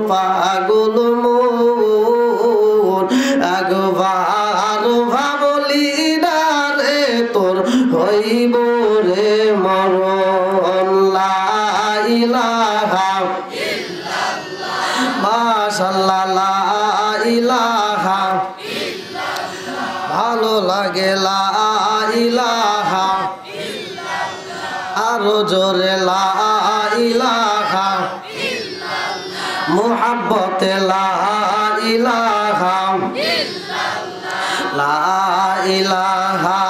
পাগল মন একবার ভাবলি না রে তোর হইব রে মরণ লা ইলাহা ইল্লাল্লাহ মাশাআল্লাহ লা ইলাহা ইল্লাল্লাহ ভালো লাগে লা ইলাহা ইল্লাল্লাহ আরো জোরে লা ইলাহা ইল্লাল্লাহ মুহাব্বতে লা ইলাহা ইল্লাল্লাহ লা ইলাহা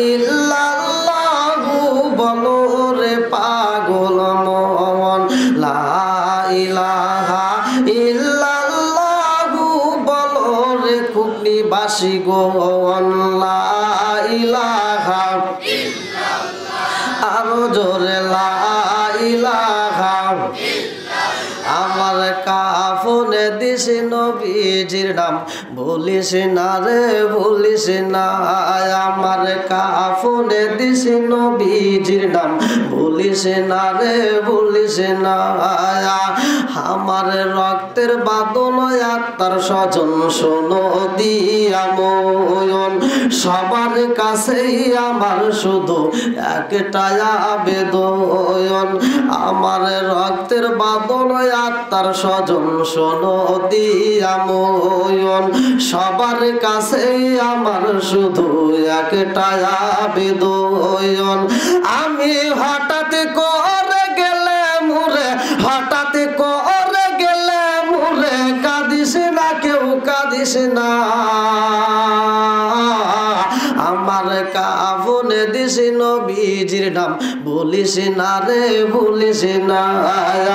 ইল্লাল্লাহু বলো রে পাগল মন লা ইলাহা ইল্লাল্লাহু বলো রে কুকনিবাসী গন লা ইলাহা ইল্লাল্লাহ আরো জোরে লা ইলাহা আমার কাফনে দিস নবীজির নাম ভুলিস না রে ভুলিস না আমার কাফনে দিস নবীজির নাম ভুলিস না রে ভুলিস না আমার রক্তের বাদন আত্মার স্বজন শোনো দিয়া ময়ন সবার কাছেই আমার শুধু একটাই আবেদন আমার রক্তের বাদন আত্মার স্বজন শোনো দিয়া ময়ন সবার কাছেই আমার শুধু একটাই আবেদন আমি হঠাৎ করে গেলে মুরে হঠাৎ করে গেলে মুরে কাঁদিস না কেউ কাঁদিস না আমার কাফনে দিস নবীজির নাম ভুলিস না রে ভুলিস না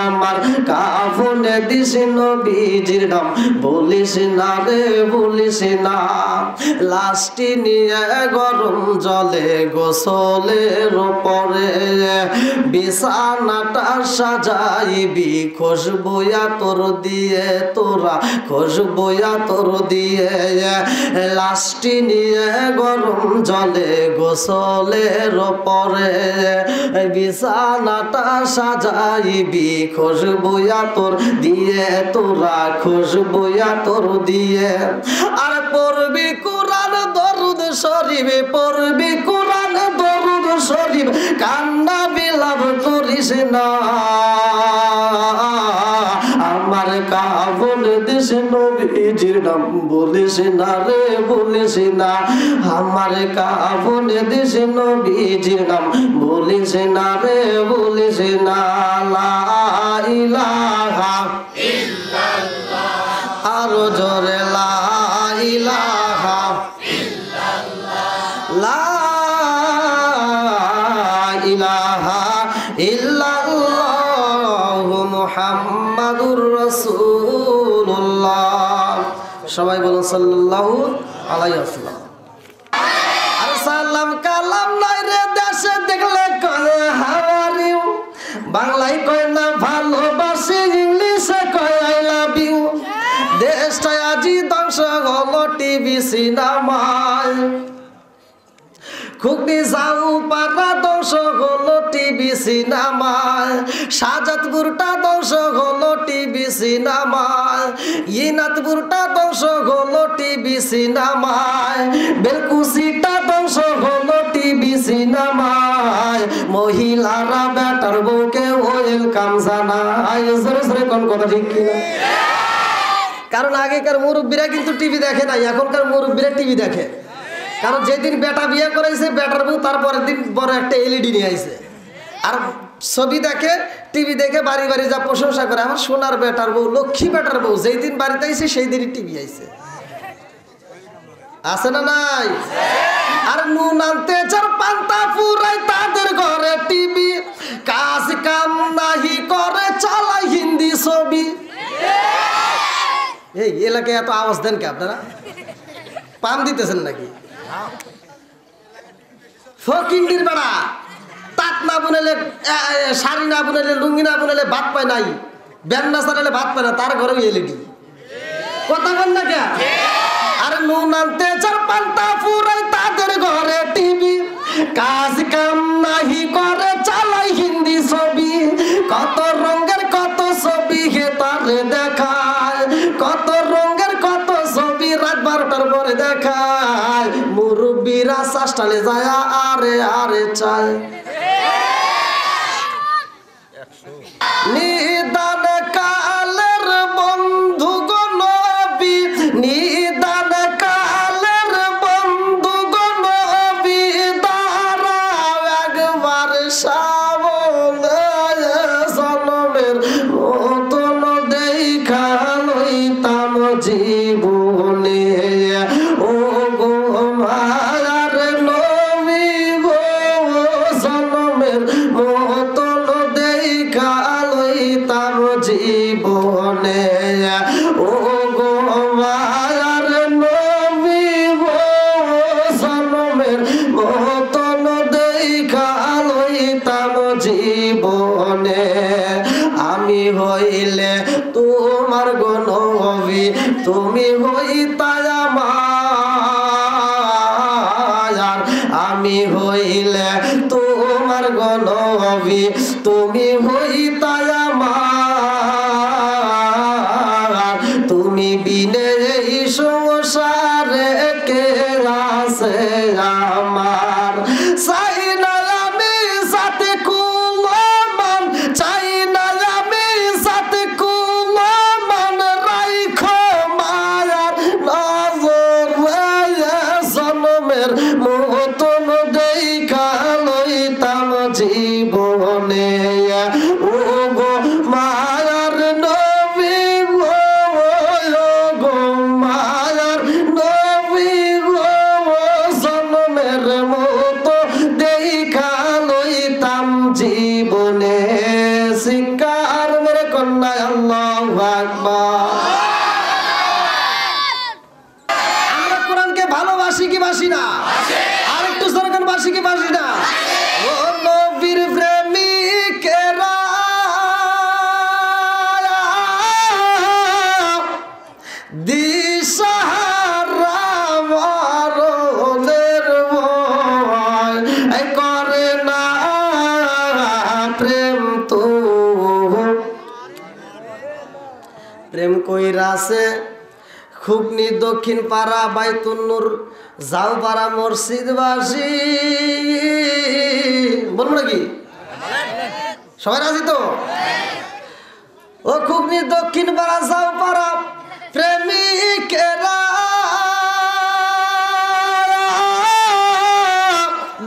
আমার কাফনে দিস নবীজির নাম ভুলিস না রে ভুলিস না লাশটি নিয়ে গরম জলে গোসলের পরে বিছানাটা সাজাইবি খুশবু আতর দিয়ে তোরা খুশবু আতর দিয়ে লাশটি নিয়ে গরম জলে গোসলের পরে বিছানাটা সাজাইবি খুশবু আতর দিয়ে তোরা খুশবু আতর দিয়ে আর পড়বি কোরআন দরুদ শরীফ পড়বি কোরআন দরুদ শরীফ কান্না বিলাপ করিস না আমার কাফনে দিস নবীজির নাম বলিস না রে বলিস না আমার কাফনে দিস নবীজির নাম বলিস না রে বলিস না লা ইলাহা ইল্লাল্লাহ আরো জোরে লা ইলাহা ইল্লাল্লাহ লা ইলাহা ইল্লাল্লাহু মুহাম্মাদুর রাসূলুল্লাহ সবাই বলুন সাল্লাল্লাহু আলাইহি ওয়াসাল্লাম আর সালাম কালাম নাই রে দেশে দেখলে কয় হাউ আর ইউ বাংলায় কয় না ভালোবাসি ইংলিশে কয় আই লাভ ইউ দেশটা আজি ধ্বংস হলো টিভি সিনেমায় খুবই যাও পারা ধ্বংস হলো টিভি সিনেমায় শাহজাদপুরটা ধ্বংস হলো টিভি সিনেমায় ইনাতপুরটা ধ্বংস হলো টিভি সিনেমায় বেলকুচিটা ধ্বংস হলো টিভি সিনেমায় মহিলারা বেটার বউকে ওয়েলকাম জানায় জোরে জোরে কোন কথা ঠিক কিনা কারণ আগেকার মুরব্বীরা কিন্তু টিভি দেখে নাই এখনকার মুরব্বীরা টিভি দেখে কারণ যেদিন বেটা বিয়ে করেছে বেটার বউ তারপরের দিন বড় একটা এলইডি নিয়ে আইছে আর ছবি দেখে টিভি দেখে বাড়ি বাড়ি যা প্রশংসা করে আমার সোনার বেটার বউ লক্ষ্মী বেটার বউ যেই দিন বাড়িতে আইছে সেই দিনই টিভি আইছে আছে না নাই আর নুন আনতে যার পান্তা ফুরাই তাদের ঘরে টিভি কাজ কাম নাহি করে চালাই হিন্দি ছবি এই এলাকায় এত আওয়াজ দেন কি আপনারা পান দিতেছেন নাকি ফকিন্দির বেড়া তাঁত না বুনেলে শাড়ি না বুনেলে লুঙ্গি না বুনেলে ভাত পায় নাই ব্যান না চালালে ভাত পায় না তার ঘরেও এলইডি কথা বল না কে আরে নুন আনতে চার পান্তা ফুরাই তাদের ঘরে টিভি কাজ কাম নাহি করে চালাই হিন্দি ছবি কত রঙের কত ছবি হে তারে দেখা তালে যায় আরে আরে চায় নিদান কালের বন্ধু গো নবী নিদান কালের বন্ধু গো নবী দাঁড়াও একবার সামনে জনমের মতন দেখা লইতাম জীবনে ও গো মায়ার নবী গো জনমের মতন দেখা লইতাম জীবনে ও গো মায়ার নবী গো জনমের মতন দেখা লইতাম জীবনে আমি হইলে তোমার গো নবী তুমি হইতায় আমার আমি হইলে তোমার গো নবী তুমি হইতায় আমার তুমি বিনে এই সংসারে কে আছে আমার চাই না আমি সাথে কুলমান চাই না আমি সাথে কুলমান রাইখো মায়ার নজর জনমের মতন দেখা লইতাম জীবনে ও গো মায়ার নবী গো মায়ার নবী গো জনমের মতো দেখা লইতাম জীবনে শিকার মেরে কন্যা আল্লাহু আকবার আমরা কোরআনকে ভালোবাসি কি বাসি না আরেকটু সরকার বাসি কি বাসি না ও নবীর প্রেমিকেরা দিশাহারা মরণের ভয় করে না প্রেম তো প্রেম কইরাছে খুবনি দক্ষিণ পাড়া বাইতুন্নুর যাও পাড়া মসজিদবাসী বলবো নাকি সবাই রাজি তো ও খুবনি দক্ষিণ পাড়া যাও পাড়া প্রেমিকেরা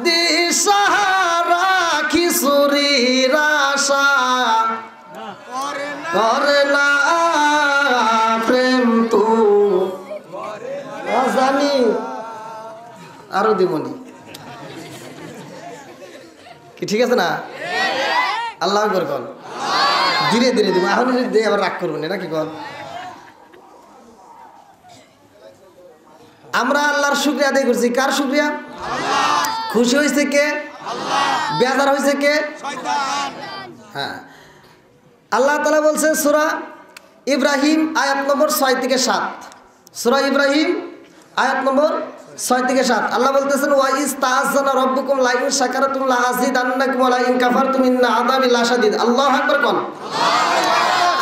দিশাহারা কিশোরীর আশা করে না প্রেম তো জানি আরো দিবনি কি ঠিক আছে না আল্লাহ আকবার কল ধীরে ধীরে দিব এখন দিয়ে আবার রাগ করবেন নাকি কল আমরা আল্লাহর শুকরিয়া আদায় করছি কার শুকরিয়া খুশি হয়েছে কে বেজার হয়েছে কে হ্যাঁ আল্লাহ তাআলা বলছেন সূরা ইব্রাহিম আয়াত নম্বর 6 থেকে 7 সূরা ইব্রাহিম আয়াত নম্বর 6 থেকে 7 আল্লাহ বলতেছেন ওয়া ইস্তাযানা রাব্বুকুম লা ইন শাকারতুম লা আযীদান্নাকুম ওয়া লা ইন কাফারতুম ইন্না আযাবি লাশাদীদ আল্লাহু আকবার কোন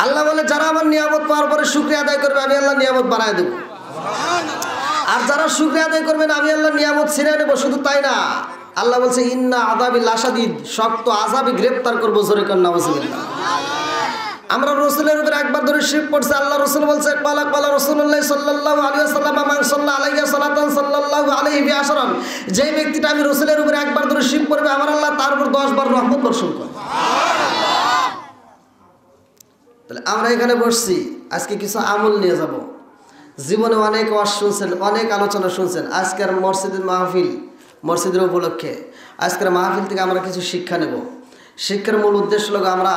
আল্লাহ বলে যারা আমার নিয়ামত পাওয়ার পরে শুকরিয়া আদায় করবে আমি আল্লাহ নিয়ামত বাড়ায় দেব আর যারা শুকরিয়া আদায় করবে না আমি আল্লাহ নিয়ামত ছিনিয়ে নেব শুধু তাই না আল্লাহ বলছে ইন্না আযাবি লাশাদীদ শক্ত আযাবে গ্রেফতার করব জোরে কোন নাউযুবিল্লাহ আমরা রাসূলের উপর একবার ধরে শিব পড়ছে আল্লাহ রাসূল বলছে ক্বালা ক্বালা রাসূলুল্লাহ সাল্লাল্লাহু আলাইহি ওয়াসাল্লাম মান সাল্লা আলাইহি সালাতান সাল্লাল্লাহু আলাইহি বিআশরান যে ব্যক্তিটা আমি রাসূলের উপর একবার ধরে শিব পড়বে আমার আল্লাহ তার উপর 10 বার রহমত বর্ষণ করবে তাহলে আমরা এখানে বসছি আজকে কিছু আমল নিয়ে যাব জীবনে অনেক ওয়াজ শুনছেন অনেক আলোচনা শুনছেন আজকের মসজিদের মাহফিল মসজিদের উপলক্ষে আজকের মাহফিল থেকে আমরা কিছু শিক্ষা নেব শিক্ষার মূল উদ্দেশ্য হলো আমরা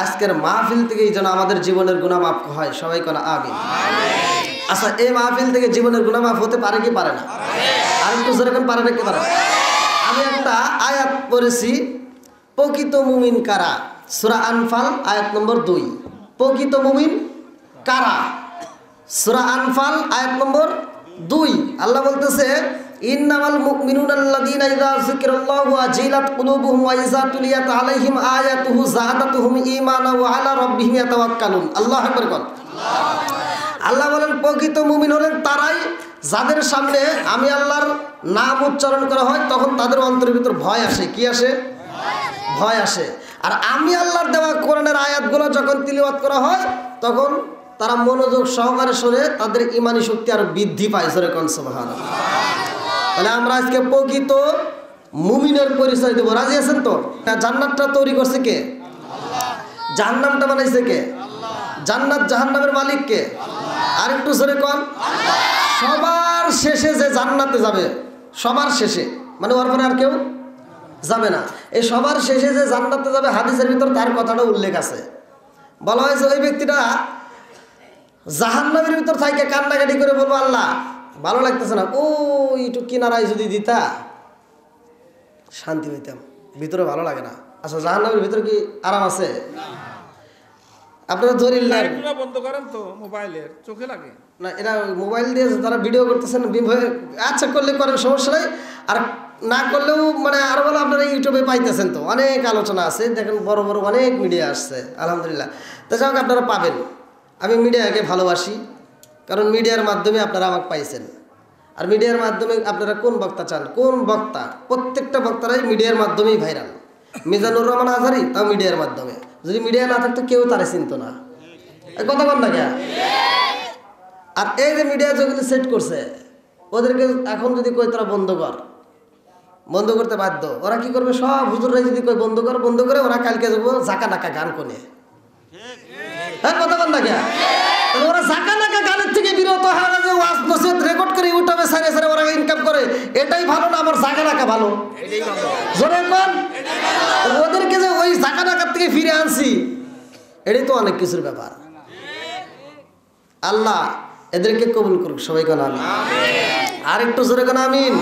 আজকের মাহফিল থেকেই যেন আমাদের জীবনের গুনাহ মাফ হয় সবাই কোন আমিন আচ্ছা এই মাহফিল থেকে জীবনের গুনাহ মাফ হতে পারে কি পারে না আর একটু যেরকম পারে না কি পারে আমি একটা আয়াত পড়েছি প্রকৃত মুমিন কারা সূরা আনফাল আয়াত নম্বর 2 প্রকৃত মুমিন কারা সূরা আনফাল আয়াত নম্বর 2 আল্লাহ বলতেছে ইন্নামাল মুমিনুনা আল্লাযীনা ইযা যিকিরাল্লাহু ওয়াজিলাত কুলুবুহুম ওয়া ইযা তুলিয়াত আলাইহিম আয়াতুহু যাদাতুহুম ঈমানান ওয়া আলা রাব্বিহিম ইয়াতাওয়াক্কালুন আল্লাহু আকবার বল আল্লাহ বলেন প্রকৃত মুমিন হলেন তারাই যাদের সামনে আমি আল্লাহর নাম উচ্চারণ করা হয় তখন তাদের অন্তরের ভিতর ভয় আসে। কি আসে? ভয় আসে। আর আমি আল্লাহর দেওয়া কোরআনের আয়াতগুলো যখন তিলাওয়াত করা হয় তখন তারা মনোযোগ সহকারে শুনে তাদের ঈমানি শক্তি আরো বৃদ্ধি পায়। জোরে কোন সুবহানাল্লাহ। তাহলে আমরা আজকে প্রকৃত মুমিনের পরিচয় দেব। রাজি আছেন তো? জান্নাতটা তৈরি করছে কে? জাহান্নামটা বানাইছে কে? জান্নাত জাহান্নামের মালিক কে? আর একটু জোরে কোন। সবার শেষে যে জান্নাতে যাবে, সবার শেষে, মানে ওর পরে আর কেউ যাবে না। এই সবার শেষে যে জান্নাতে যাবে হাদিসের ভিতর তার কথাটা উল্লেখ আছে। বলা হয়েছে ওই ব্যক্তিটা জাহান্নামের ভিতর থাকে কান্নাকাটি করে বলবো, আল্লাহ ভালো লাগতেছে না, ও একটু কিনারায় যদি দিতা শান্তি হইতাম, ভিতরে ভালো লাগে না। আচ্ছা জাহান্নামের ভিতরে কি আরাম আছে? আপনারা ধরিল বন্ধ করেন তো, মোবাইলের চোখে লাগে না, এরা মোবাইল দিয়ে তারা ভিডিও করতেছেন, আচ্ছা করলে করেন, সমস্যা নাই। আর না করলেও মানে আরো ভালো আপনারা ইউটিউবে পাইতেছেন, তো অনেক আলোচনা আছে, দেখেন বড় বড় অনেক মিডিয়া আসছে আলহামদুলিল্লাহ। তো যাই হোক আপনারা পাবেন। আমি মিডিয়াকে ভালোবাসি, কারণ মিডিয়ার মাধ্যমে আপনারা আমাকে পাইছেন। আর মিডিয়ার মাধ্যমে আপনারা কোন বক্তা চান, কোন বক্তা, প্রত্যেকটা বক্তারাই মিডিয়ার মাধ্যমেই ভাইরাল। মিজানুর রহমান আজহারি তাও মিডিয়ার মাধ্যমে, যদি মিডিয়া না থাকতো কেউ তারে চিনত না। কথা বল না কে? আর এই যে মিডিয়া যেগুলো সেট করছে ওদেরকে এখন যদি কই তারা বন্ধ কর, বন্ধ করতে বাধ্য। ওরা কি করবে? সব হুজুররাই যদি কই বন্ধ কর, বন্ধ করে ওরা কালকে যাবো জাকা নাকা গান কোনে। হ্যাঁ কথা বল না কে? ওরা জাকা নাকা গানের থেকে বিরত হয় না, যে ওয়াজ নসিহত রেকর্ড করে ইউটিউবে সারে সারে ওরা ইনকাম করে, এটাই ভালো না আমার জাকা নাকা ভালো? জোরে কোন। ওদেরকে যে ওই জাকা নাকার থেকে ফিরে আনছি, এটাই তো অনেক কিছুর ব্যাপার। আল্লাহ এদেরকে কবুল করুক, সবাই কোন আমিন। আর একটু জোরে কোন আমিন।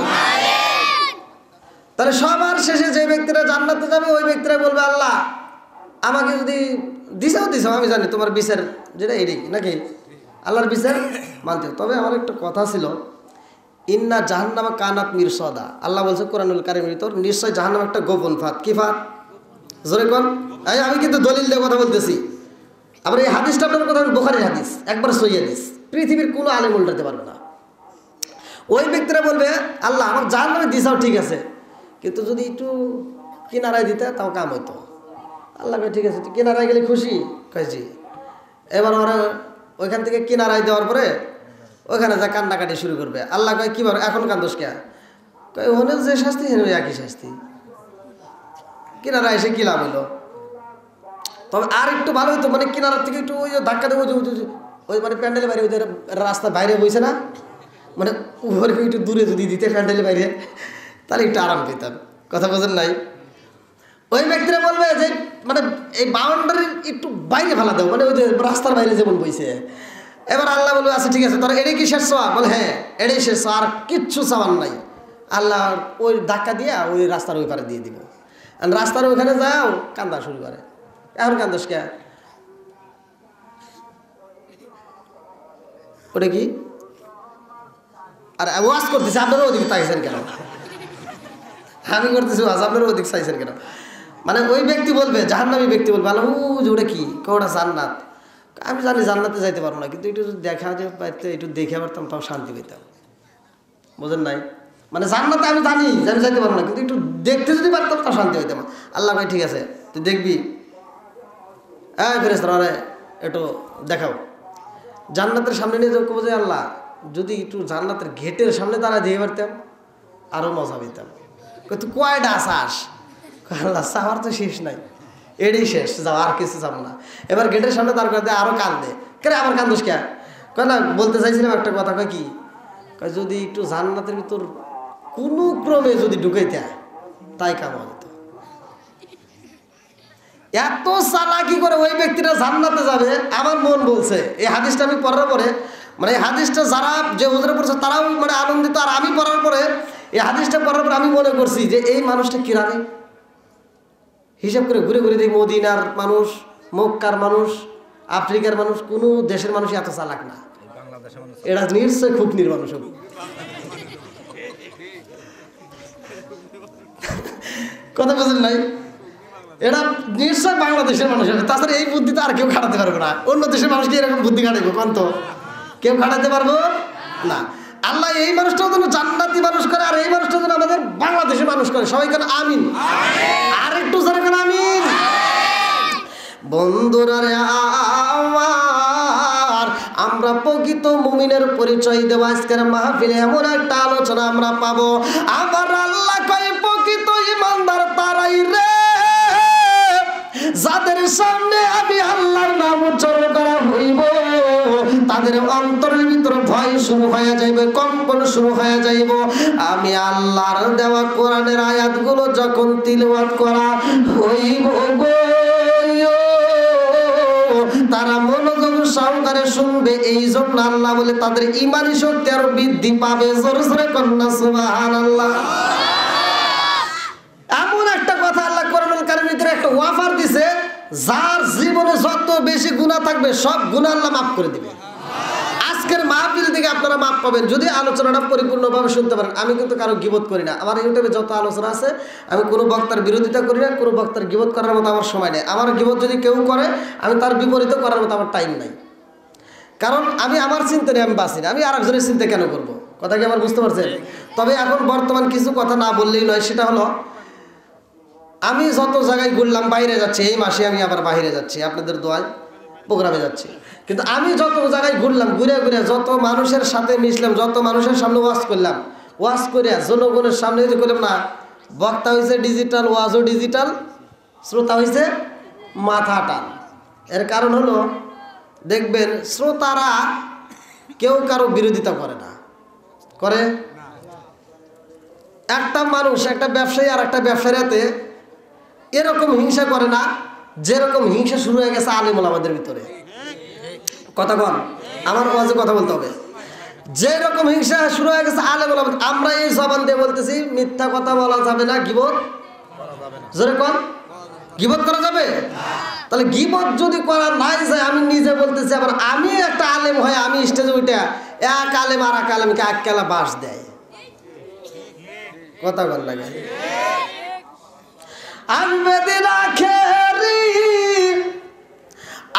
তাহলে সবার শেষে যে ব্যক্তিরা জান্নাতে যাবে ওই ব্যক্তিরা বলবে, আল্লাহ আমাকে যদি দিছাও আমি জানি তোমার বিচার যেটা এটাই নাকি আল্লাহর বিচার মানতে। তবে আমার একটা কথা ছিল, ইন্না জাহান্নামা কানাত মিরসাদা, আল্লাহ বলছে কোরআনুল কারীমের ভিতর, নিশ্চয় জাহান্নাম একটা গোপন ফাঁদ। কি ফাঁদ? জোরে কোন। আমি কিন্তু দলিল দিয়ে কথা বলতেছি। আবার এই হাদিসটা আপনার কথা, বুখারীর হাদিস, একবার সহিহ হাদিস, পৃথিবীর কোনো আলেম উল্টাতে পারবে না। ওই ব্যক্তিরা বলবে, আল্লাহ আমার জাহান্নামে দিছাও ঠিক আছে, কিন্তু যদি একটু কিনারায় দিতে তাও কাম হইতো। আল্লাহ কয় ঠিক আছে, তুই কিনারায় গেলে খুশি? কয়েছি। এবার ওরা ওইখান থেকে কিনারায় দেওয়ার পরে ওইখানে যা কান্নাকাটি শুরু করবে। আল্লাহ কয় কি বলো এখন কান্দোস কে? কয় ওখানে যে শাস্তি হেন একই শাস্তি, কিনারায় এসে কি লাভ হইলো? তবে আর একটু ভালো হইতো, মানে কিনারার থেকে একটু ওই ধাক্কা দেবো, ওই মানে প্যান্ডেলের বাইরে, ওদের রাস্তার বাইরে বইছে না, মানে উপরে একটু দূরে যদি দিতে প্যান্ডেলের বাইরে, তাহলে একটু আরাম পেতাম। কথা বোঝেন নাই? ওই ব্যক্তিরা বলবে যে মানে এই বাউন্ডারির একটু বাইরে ফেলা দেবো, মানে ওই যে রাস্তার বাইরে যেমন বইছে। এবার আল্লাহ বলবে আচ্ছা ঠিক আছে, তোরা এটাই কি শেষ চাওয়া? বলে হ্যাঁ এটাই শেষ চাওয়া, আর কিচ্ছু চাওয়ার নাই। আল্লাহ ওই ধাক্কা দিয়ে ওই রাস্তার ওই পারে দিয়ে দিব। আর রাস্তার ওইখানে যাও কান্দা শুরু করে। এখন কান্দোস কে? ওটা কি? আর ওয়াজ করতেছে, আপনারা ওদিকে চাইছেন কেন? আমি করতেছি ওয়াজ, আপনারা ওদিকে চাইছেন কেন? মানে ওই ব্যক্তি বলবে, জাহান্নামী ব্যক্তি বলবে, আল্লাহ ওটা কি? ওটা জান্নাত। আমি জানি জান্নাতে যাইতে পারবো না, কিন্তু একটু দেখা যে পাইতে, একটু দেখে পারতাম তাও শান্তি পেতাম। বোঝেন নাই? মানে জান্নাতে আমি জানি যে আমি যাইতে পারবো না, কিন্তু একটু দেখতে যদি পারতাম তাও শান্তি হইতাম। আল্লাহ ভাই ঠিক আছে, তুই দেখবি, ফেরেশতারা একটু দেখাও। জান্নাতের সামনে নিয়ে যাবো, যে আল্লাহ যদি একটু জান্নাতের গেটের সামনে দাঁড়া দিয়ে পারতাম আরও মজা পেতাম। তুই কয়টা আসাস? আল্লাহ চাওয়ার তো শেষ নাই, এটাই শেষ, যাও আর কিছু যাবো না। এবার গেটের সামনে দাঁড় করে আরও কান্দে, কে আমার কান্দোস কে? কয় না বলতে চাইছিলাম একটা কথা। কয় কি? কয় যদি একটু জান্নাতের ভিতর কোনো ক্রমে যদি ঢুকাইতে তাই কাম হতো। এত চালাকি করে ওই ব্যক্তিটা জান্নাতে যাবে। আমার মন বলছে, এই হাদিসটা আমি পড়ার পরে, মানে এই হাদিসটা যারা যে হুজুরে পড়ছে তারাও মানে আনন্দিত, আর আমি পড়ার পরে এই হাদিসটা পড়ার পরে আমি মনে করছি যে এই মানুষটা কিরানে। হিসাব করে ঘুরে ঘুরে দেখি মদিনার মানুষ, মক্কার মানুষ, আফ্রিকার মানুষ, কোনো দেশের মানুষ এত চালাক না। এরা নিশ্চয় খুব নির্মানুষ হবে। কথা বুঝলেন নাই? এরা নিশ্চয় বাংলাদেশের মানুষ হবে, তাছাড়া এই বুদ্ধি তো আর কেউ খাটাতে পারবে না। অন্য দেশের মানুষকে এরকম বুদ্ধি খাটাইবো কোন? তো কেউ খাটাতে পারবো না। আল্লাহ এই মানুষটাও যেন জান্নাতি মানুষ করে, আর এই মানুষটা যেন আমাদের বাংলাদেশে মানুষ করে। সবাই কেন আমিন, আর একটু জোরে কেন আমিন। বন্ধুরা রে আমার, আমরা প্রকৃত মুমিনের পরিচয় দেব আজকের মাহফিলে। এমন একটা আলোচনা আমরা পাবো, আমার আল্লাহ কয় প্রকৃত ইমানদার তারাই রে যাদের সামনে আমি আল্লাহর নাম উচ্চারণ করা হইব, তাদের অন্তরের ভিতর ভয় শুরু হয়ে যাইবে, কম্পন শুরু হয়ে যাইব। আমি আল্লাহর দেওয়া কোরআনের আয়াতগুলো যখন তিলাওয়াত করা হইব গো, তারা মনোযোগ সহকারে শুনবে। এই জন্য আল্লাহ বলে তাদের ঈমানি শক্তি আরো বৃদ্ধি পাবে। জোরে জোরে কন্যা সুবহানাল্লাহ। এমন একটা কথা আল্লাহ কোরআনুল কারীমের ভিতরে একটা ওয়াফার দিছে, যার জীবনে যত বেশি গুনাহ থাকবে সব গুনাহ আল্লাহ মাফ করে দিবে। আজকের মাহফিল থেকে আপনারা মাফ পাবেন যদি আলোচনাটা পরিপূর্ণভাবে শুনতে পারেন। আমি কিন্তু কারো গীবত করি না। আমার ইউটিউবে যত আলোচনা আছে আমি কোনো বক্তার বিরোধিতা করি না, কোনো বক্তার গীবত করার মতো আমার সময় নেই। আমার গীবত যদি কেউ করে আমি তার বিপরীত করার মতো আমার টাইম নাই, কারণ আমি আমার চিন্তা নিয়ে আমি বাঁচি না। আমি আরেকজনের চিন্তা কেন করব? কথা কি আমার বুঝতে পারছেন? তবে এখন বর্তমান কিছু কথা না বললেই নয়, সেটা হলো আমি যত জায়গায় ঘুরলাম, বাইরে যাচ্ছি, এই মাসে আমি আবার বাইরে যাচ্ছি, আপনাদের দোয়ায় প্রোগ্রামে যাচ্ছি। কিন্তু আমি যত জায়গায় ঘুরলাম, ঘুরে ঘুরে যত মানুষের সাথে মিশলাম, যত মানুষের সামনে ওয়াজ করলাম, ওয়াজ করে জনগণের সামনে যদি করলাম না, বক্তা হয়েছে ডিজিটাল, ওয়াজও ডিজিটাল, শ্রোতা হয়েছে মাথা টান। এর কারণ হলো দেখবেন শ্রোতারা কেউ কারো বিরোধিতা করে না, করে? একটা মানুষ, একটা ব্যবসায়ী আর একটা ব্যবসায়ীতে এরকম হিংসা করে না যেরকম হিংসা শুরু হয়ে গেছে আলেম ওলামাদের ভিতরে। কথা বল, আমার ওয়াজে কথা বলতে হবে। যেরকম হিংসা শুরু হয়ে গেছে আলেম ওলামাদের, আমরা এই জবান দিয়ে বলতেছি মিথ্যা কথা বলা যাবে না, গীবত জোরে কর, গীবত করা যাবে? তাহলে গীবত যদি করা নাই যায়, আমি নিজে বলতেছি, আবার আমি একটা আলেম হয়ে আমি স্টেজে উঠে এক আলেম আর এক আলেমকে এক কেলা বাস দেয়, কথা বল লাগে। আসবে দিন আখেরি,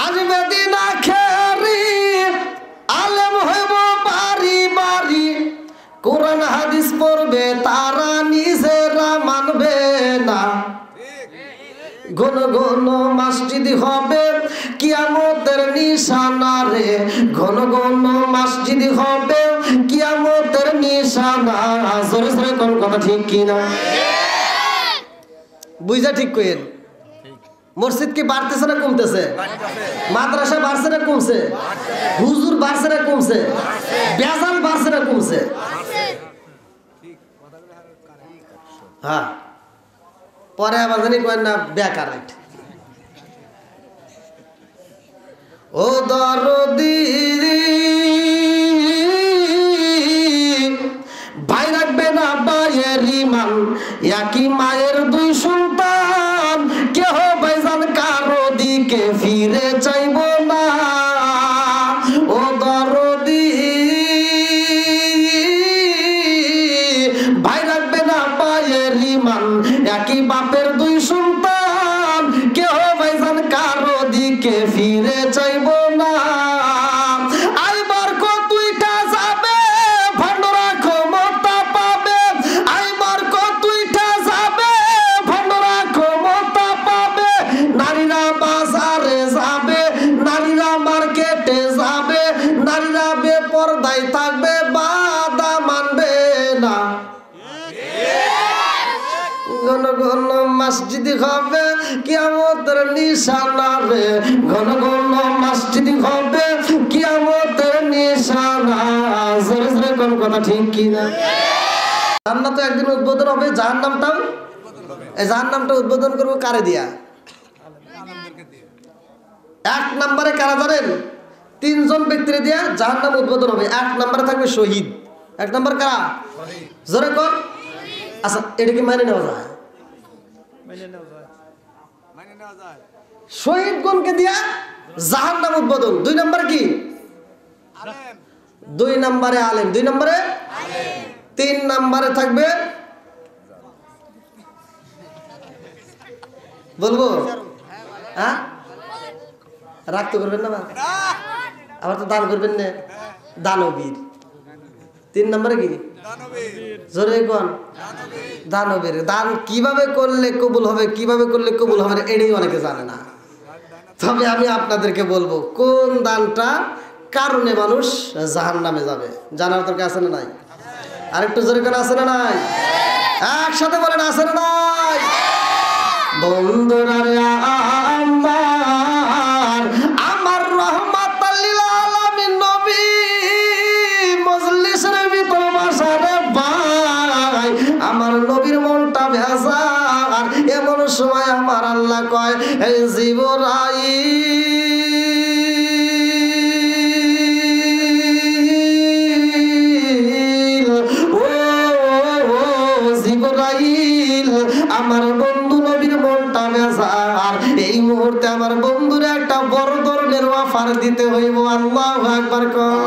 আসবে দিন আখেরি, আলেম হইব বাড়ি বাড়ি, কোরআন হাদিস পড়বে তারা নিজেরা মানবে না। ঘন ঘন মসজিদ হবে কিয়ামতের নিশানা রে, ঘন ঘন মসজিদ হবে কিয়ামতের নিশানা। জোরে জোরে কোন কথা ঠিক কিনা? বুঝা ঠিক কইেন। মসজিদ কি বাড়তেছে না কমতেছে? মাদ্রাসা বাড়ছে না কমছে? হুজুর বাড়ছে না কমছে? বেজাল বাড়ছে না কমছে? হ্যাঁ, পরে আবার জানি কয়েন না বেকার। ও দরদি ভাই রাখবে না ভাইয়ের ইমান, একই মায়ের দুই সন্তান, কেহ ভাইজান কারো দিকে ফিরে চাইব না। ও দরদি ভাই রাখবে না ভাইয়ের ইমান, একই বাপের দুই সন্তান, কেহ ভাইজান কারো দিকে ফিরে চাইব না। থাকবে বাধা মানবে না। ঘন ঘন মসজিদ হবে কিয়ামতের নিশানা রে, ঘন ঘন মসজিদ হবে কিয়ামতের নিশানা। জোরে জোরে কোন কথা ঠিক কিনা? জান্নাত তো একদিন উদ্বোধন হবে, জাহান্নামটাও, এই জাহান্নামটা উদ্বোধন করবো কারে দিয়া? এক নম্বরে কারা জানেন? তিনজন ব্যক্তির দিয়া জাহান্নাম উদ্বোধন হবে। এক নম্বরে থাকবে শহীদ। এক নম্বর কারা? জোরে কর। আচ্ছা, এটা কি মানে নেওয়া যায়? শহীদগণকে দিয়া জাহান্নাম উদ্বোধন। দুই নম্বরে কি? দুই নম্বরে আলেম। দুই নম্বরে তিন নম্বরে থাকবে, বলবো? হ্যাঁ, রাখতে করবেন না, আবার তো দান করবেন না, দানবীর। 3 নম্বরে কি? জোরে কোন? দানবীর। দান কিভাবে করলে কবুল হবে, কিভাবে করলে কবুল হবে এটাই অনেকে জানে না। তবে আমি আপনাদেরকে বলবো কোন দানটা কারণে মানুষ জাহান্নামে যাবে, জানার দরকার আছে না নাই? আরেকটু জোরে করে আছে না নাই? একসাথে বলেন আছে না নাই? বন্ধুরা রে আমার রহমাতাল লিল আলামিন নবী মজলিসের ভিতর বসা রে ভাই, আমার নবীর মনটা ভেজাল। এমন সময় আমার আল্লাহ কয় এই জিবরাইল, ও জিবরাইল, আমার বন্ধু নবীর মনটা ভেজাল। এই মুহূর্তে আমার বন্ধুরে একটা বড় ধরনের অফার দিতে হইব। আল্লাহু আকবার কোন।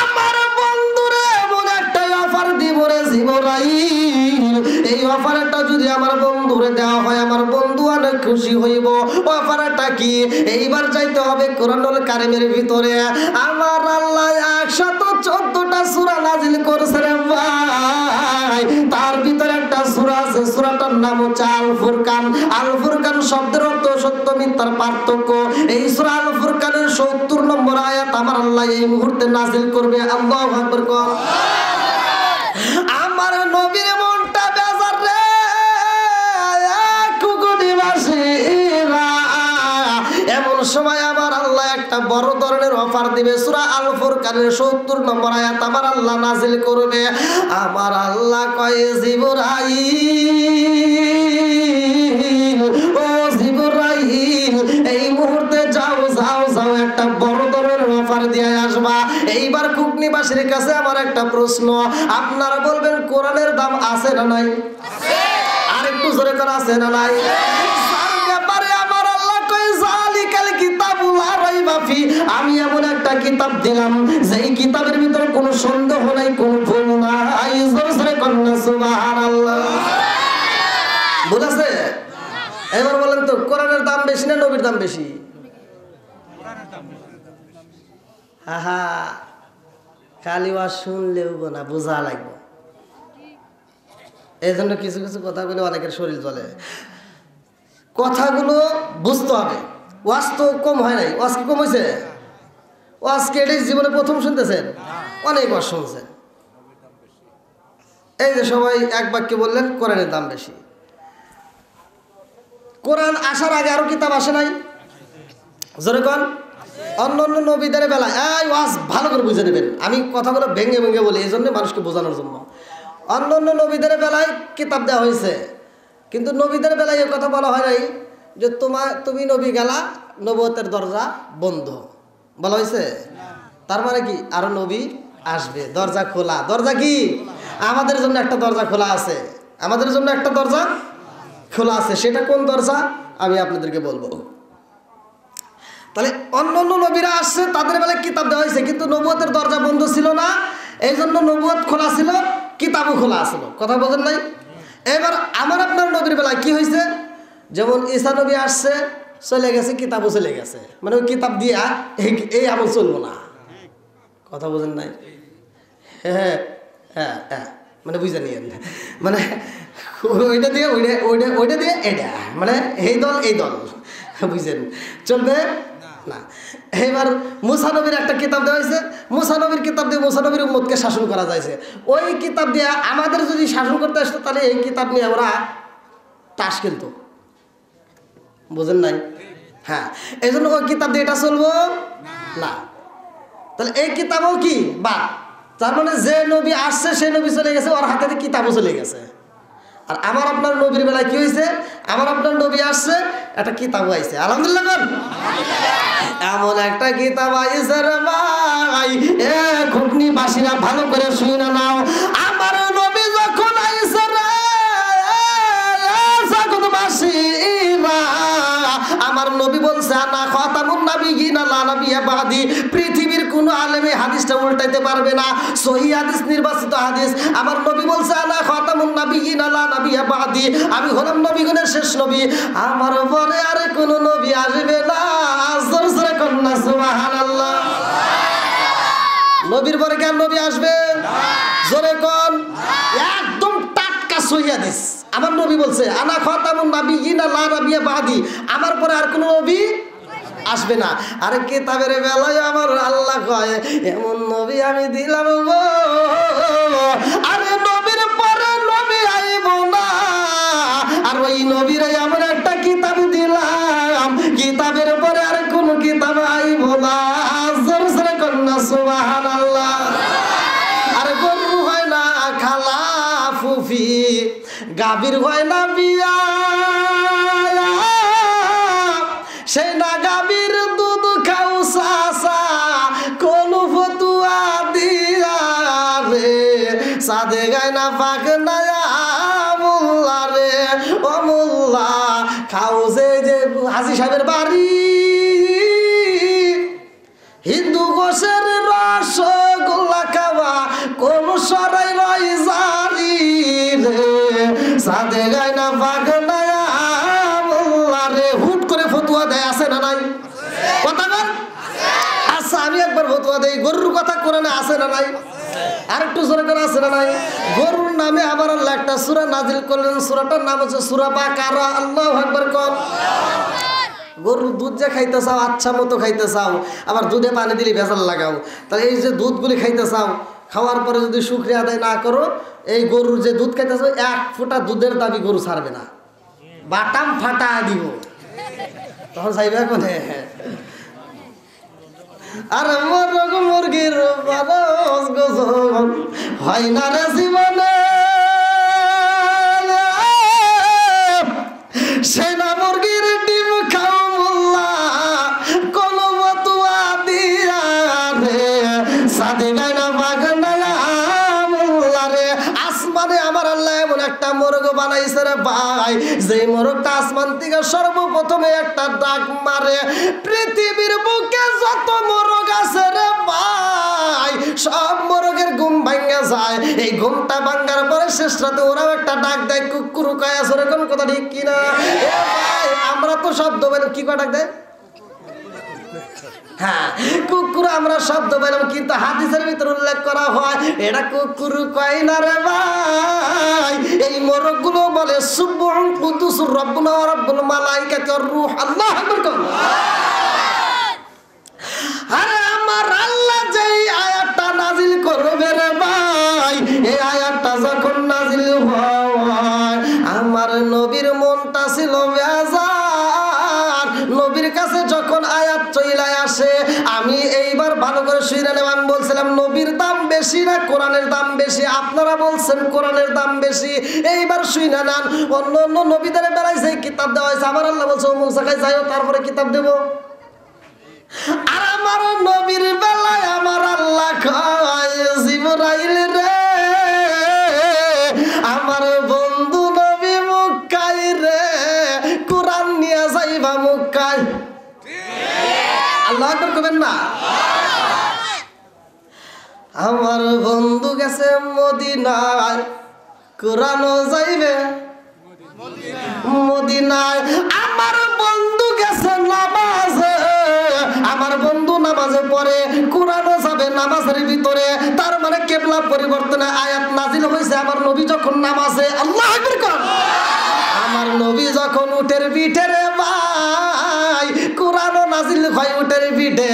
আমার বন্ধুরে এমন একটা অফার দিব রে জিবরাইল, এই অফারটা যদি আমার বন্ধুরে দেওয়া হয় আমার বন্ধু অনেক খুশি হইব। অফারটা কি? এইবার যাইতে হবে কোরআনুল কারীমের ভিতরে। আমার আল্লাহ 114টা সূরা নাজিল করেছে রে ভাই, তার ভিতরে একটা সূরা আছে, সূরাটার নাম হচ্ছে আল ফুরকান। আল ফুরকান শব্দের অর্থ সত্য মিথ্যার পার্থক্য। এই সূরা আল ফুরকানের 70 নম্বর আয়াত আমার আল্লাহ এই মুহূর্তে নাজিল করবে। আল্লাহু আকবার কোন। আমার নবীর মনটা বেজার রে কুকুরিবাসীরা, এমন সময় আমার আল্লাহ একটা বড় ধরনের অফার দিবে। সূরা আল ফুরকানের 70 নম্বর আয়াত আমার আল্লাহ নাজিল করবে। আমার আল্লাহ কয় জিবরাইল, ও জিবরাইল, এই মুহূর্তে যাও যাও যাও একটা বড় ধরনের অফার দিয়ে আসবা। এইবার কুকনিবাসীর কাছে আমার একটা প্রশ্ন, আপনারা বলবেন কোরআনের দাম আছে না নাই? আর একটু জোরে করে আছে না নাই? আমি এমন একটা কিতাব দিলাম যেই কিতাবের ভিতরে কোনো সন্দেহ নাই, কোনো ভুল নাই। সুবহানাল্লাহ। বুঝাছে? এবার বলেন তো কোরআনের দাম বেশি না নবীর দাম বেশি? হা খালি ওয়াজ শুনলেও না, বোঝা লাগবে। এই জন্য কিছু কিছু কথাগুলো অনেকের শরীর জ্বলে। কথাগুলো বুঝতে হবে। ওয়াজ তো কম হয় নাই, ওয়াজ কি কম হয়েছে? ওয়াজ কি এটাই জীবনে প্রথম শুনতেছেন? অনেক ওয়াজ শুনছেন। এই যে সবাই এক বাক্যে বললেন কোরআনের দাম বেশি। কোরআন আসার আগে আরো কিতাব আসে নাই? জোরে কোন। অন্য অন্য নবীদের বেলায় এই ওয়াজ ভালো করে বুঝে নেবেন, আমি কথাগুলো ভেঙে ভেঙে বলি এই জন্য মানুষকে বোঝানোর জন্য। অন্য অন্য নবীদের বেলায় কিতাব দেওয়া হয়েছে, কিন্তু নবীদের বেলায় এ কথা বলা হয় নাই যে তুমি নবী গেলা নবুয়তের দরজা বন্ধ, বলা হয়েছে? তার মানে কি আরো নবী আসবে, দরজা খোলা। দরজা কি? আমাদের জন্য একটা দরজা খোলা আছে, আমাদের জন্য একটা দরজা খোলা আছে। সেটা কোন দরজা আমি আপনাদেরকে বলবো। তাহলে অন্য অন্য নবীরা আসছে, তাদের বেলায় কিতাব দেওয়া হয়েছে, কিন্তু নবুয়তের দরজা বন্ধ ছিল না। এই জন্য নবুয়ত খোলা ছিল, কিতাবও খোলা ছিল। কথা বোঝেন নাই? এবার আমার আপনার নবীর বেলায় কি হয়েছে? যেমন ঈসা নবী আসছে, চলে গেছে, কিতাবও চলে গেছে। মানে ওই কিতাব দিয়া এই আমল চলবো না। কথা বোঝেন নাই? হ্যাঁ হ্যাঁ হ্যাঁ, মানে বুঝে নিয়েন, মানে ওইটা দিয়ে ওইটা দিয়ে এটা, মানে এই দল বুঝছেন, চলবে না। এবার মুসা নবীর একটা কিতাব দেওয়া হয়েছে, মুসা নবীর কিতাব দিয়ে মুসা নবীর উম্মতকে শাসন করা যাইছে। ওই কিতাব দিয়ে আমাদের যদি শাসন করতে আসতো তাহলে এই কিতাব নিয়ে ওরা তাস খেলতো। বুঝেন নাই? হ্যাঁ, এই জন্য ওই কিতাব দিয়ে এটা চলবো না। তাহলে এই কিতাবও কি বা, তার মানে যে নবী আসছে সেই নবী চলে গেছে, ওর হাতে কিতাবও চলে গেছে। আর আমার আপনার নবীর বেলায় কি হয়েছে? আমার আপনার নবী আসছে, একটা কিতাব আইছে। আলহামদুলিল্লাহ কোন। এমন একটা কিতাব আইছে রে ভাই, এ খুকনি বাসীরা ভালো করে শুনে নাও। আমার নবী যখন আইছে রে জগৎবাসীরা, আমার নবী বলছে আনা খাতামুন নাবিয়্যিন লা নাবিয়্যা বাদি। পৃথিবীর কোন আলেমে হাদিসটা উল্টাইতে পারবে না, সহিহ হাদিস, নির্বাচিত হাদিস। আমার নবী বলছে আনা খাতামুন নাবিয়্যিন লা নাবিয়্যা বাদি, আমি হলাম নবীগণের শেষ নবী, আমার পরে আর কোন নবী আসবে না। জোরে জোরে কন্যা সুবহানাল্লাহ। নবীর পরে কি আর নবী আসবে? জোরে কোন। একদম টাটকা সহিহ হাদিস। আমার নবী বলছে আনা খাতামুন নাবিয়্যিনা লা নাবিয়্যা বাদি, আমার পরে আর কোনো নবী আসবে না। আর কিতাবের বেলায় আমার আল্লাহ কয় এমন নবী আমি দিলাম গো, আরে নবীর পরে নবী আইব না। আর ওই নবীর এমন একটা কিতাব দিলাম, কিতাবের পরে আর কোন কিতাব আইব না। জোরে জোরে কন্যা সুবহানাল্লাহ। আর গরু হয় না খালা ফুফি, গাভীর হয় না বিয়া, সেই না গাভীর দুধ খাও সাসা, কোন ফতুয়া দিয়া রে সাদে গায় না পাক নয়া মোল্লা রে। ও মোল্লা খাও যে হাজি সাহেবের বাড়ি, হিন্দু গোশের রসগোল্লা খাওয়া কোন সরাই রই জারি রে সাদে গায় না পাক নয়া মোল্লা রে। হুট করে ফতুয়া দেয়, আছে না নাই? কথা বল। আচ্ছা আমি একবার ফতুয়া দেই, গরুর কথা কোরআনে আছে না নাই? আর একটু জোরে করে আছে না নাই? গরুর নামে আবার আল্লাহ একটা সূরা নাজিল করলেন, সূরাটার নাম হচ্ছে সূরা বাকারা। আল্লাহু আকবার কোন। গরুর দুধ যে খাইতে চাও, আচ্ছা মতো খাইতে চাও, আবার দুধে পানি দিলে ভেজাল লাগাও, তাহলে এই যে দুধগুলি খাইতে চাও, খাওয়ার পরে যদি শুকরিয়া আদায় না করো, এই গরুর যে দুধ খাইতে চাও এক ফোঁটা দুধের দাবি গরু ছাড়বে না, বাটাম ফাটা দিব। তখন চাইবে কোনে? আর মোরগ মুরগির হয় না রে জীবনে, সেনা মুরগির ডিম খাও মোল্লা কোন মতুয়া দিয়া রে সাদে গায় না বাগানা মোল্লা রে। আসমানে আমার আল্লাহ এমন একটা মোরগ বানাইছে রে ভাই, যেই মোরগটা আসমান থেকে সর্বপ্রথমে একটা ডাক মারে, পৃথিবীর বুকে যত মোরগ আছে রে ভাই সব মোরগের ঘুম ভাঙ্গা যায়। এই ঘুমটা ভাঙ্গার পরে শেষ রাতে ওরাও একটা ডাক দেয়, কুকুরু কয় আছে এরকম কথা ঠিক কিনা? আমরা তো শব্দ পেলাম, কি ডাক দেয়? হ্যাঁ কুকুর আমরা শব্দ পেলাম, কিন্তু হাদিসের ভিতরে উল্লেখ করা হয় এটা কুকুরু কয় না রে ভাই। এই মোরগ গুলো বলে সুবহান কুদুসুর রব্বুনা ওয়া রব্বুল মালাইকাতি ওয়ার রূহ। আল্লাহু আকবার। আরে আমার আল্লাহ যেই আয়াতটা নাজিল করবে রে ভাই, এই আয়াতটা যখন নাজিল হয় আমার নবীর মনটা ছিল বেজার। নবীর কাছে যখন আয়াত চলে আসে আমি এইবার ভালো করে শুনে নেব। আমি বলছিলাম নবীর দাম বেশি না কোরআনের দাম বেশি? আপনারা বলছেন কোরআনের দাম বেশি। এইবার শুনে নেন, অন্য অন্য নবীদের বেলায় সেই কিতাব দেওয়া হয়েছে, আমার আল্লাহ বলছে অমুক জায়গায় যাইও তারপরে কিতাব দেবো। আর আমার নবীর বেলায় আমার আল্লাহ কয় জিবরাইল রে আমার বন্ধু নবী মক্কায় রে কোরআন নিয়ে যাইবা মক্কায়। আল্লাহু আকবার কইবেন না? আমার বন্ধু গেছে মদিনায়, কোরআনও যাইবে মদিনায়। আমার বন্ধু গেছে নামাজে, আমার বন্ধু নামাজে পড়ে, কোরআনও যাবে নামাজের ভিতরে। তার মানে কিবলা পরিবর্তনে আয়াত নাজিল হয়েছে আমার নবী যখন নামাজে। আল্লাহু আকবার কর। আমার নবী যখন উটের পিঠে রে ভাই, কোরআনও নাজিল হয় উটের পিঠে।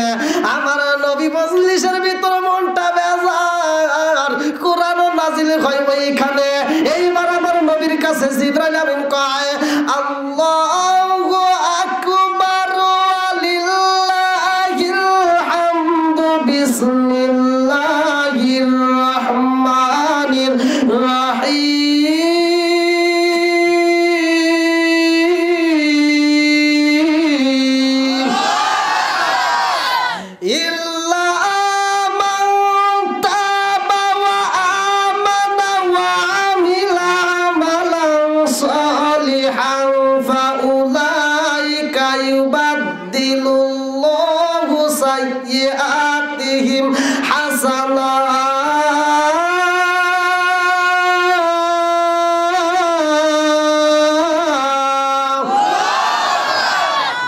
আমার নবী মজলিসের ভিতরে মনটা বেজার, কোরআনও নাজিল হয় ওইখানে। এইবার আমার নবীর কাছে জিবরাইল আমিন কয় আল্লাহু আকবার লিল্লাহিল হামদু বিসমিল্লাহির রহমানির রহিম।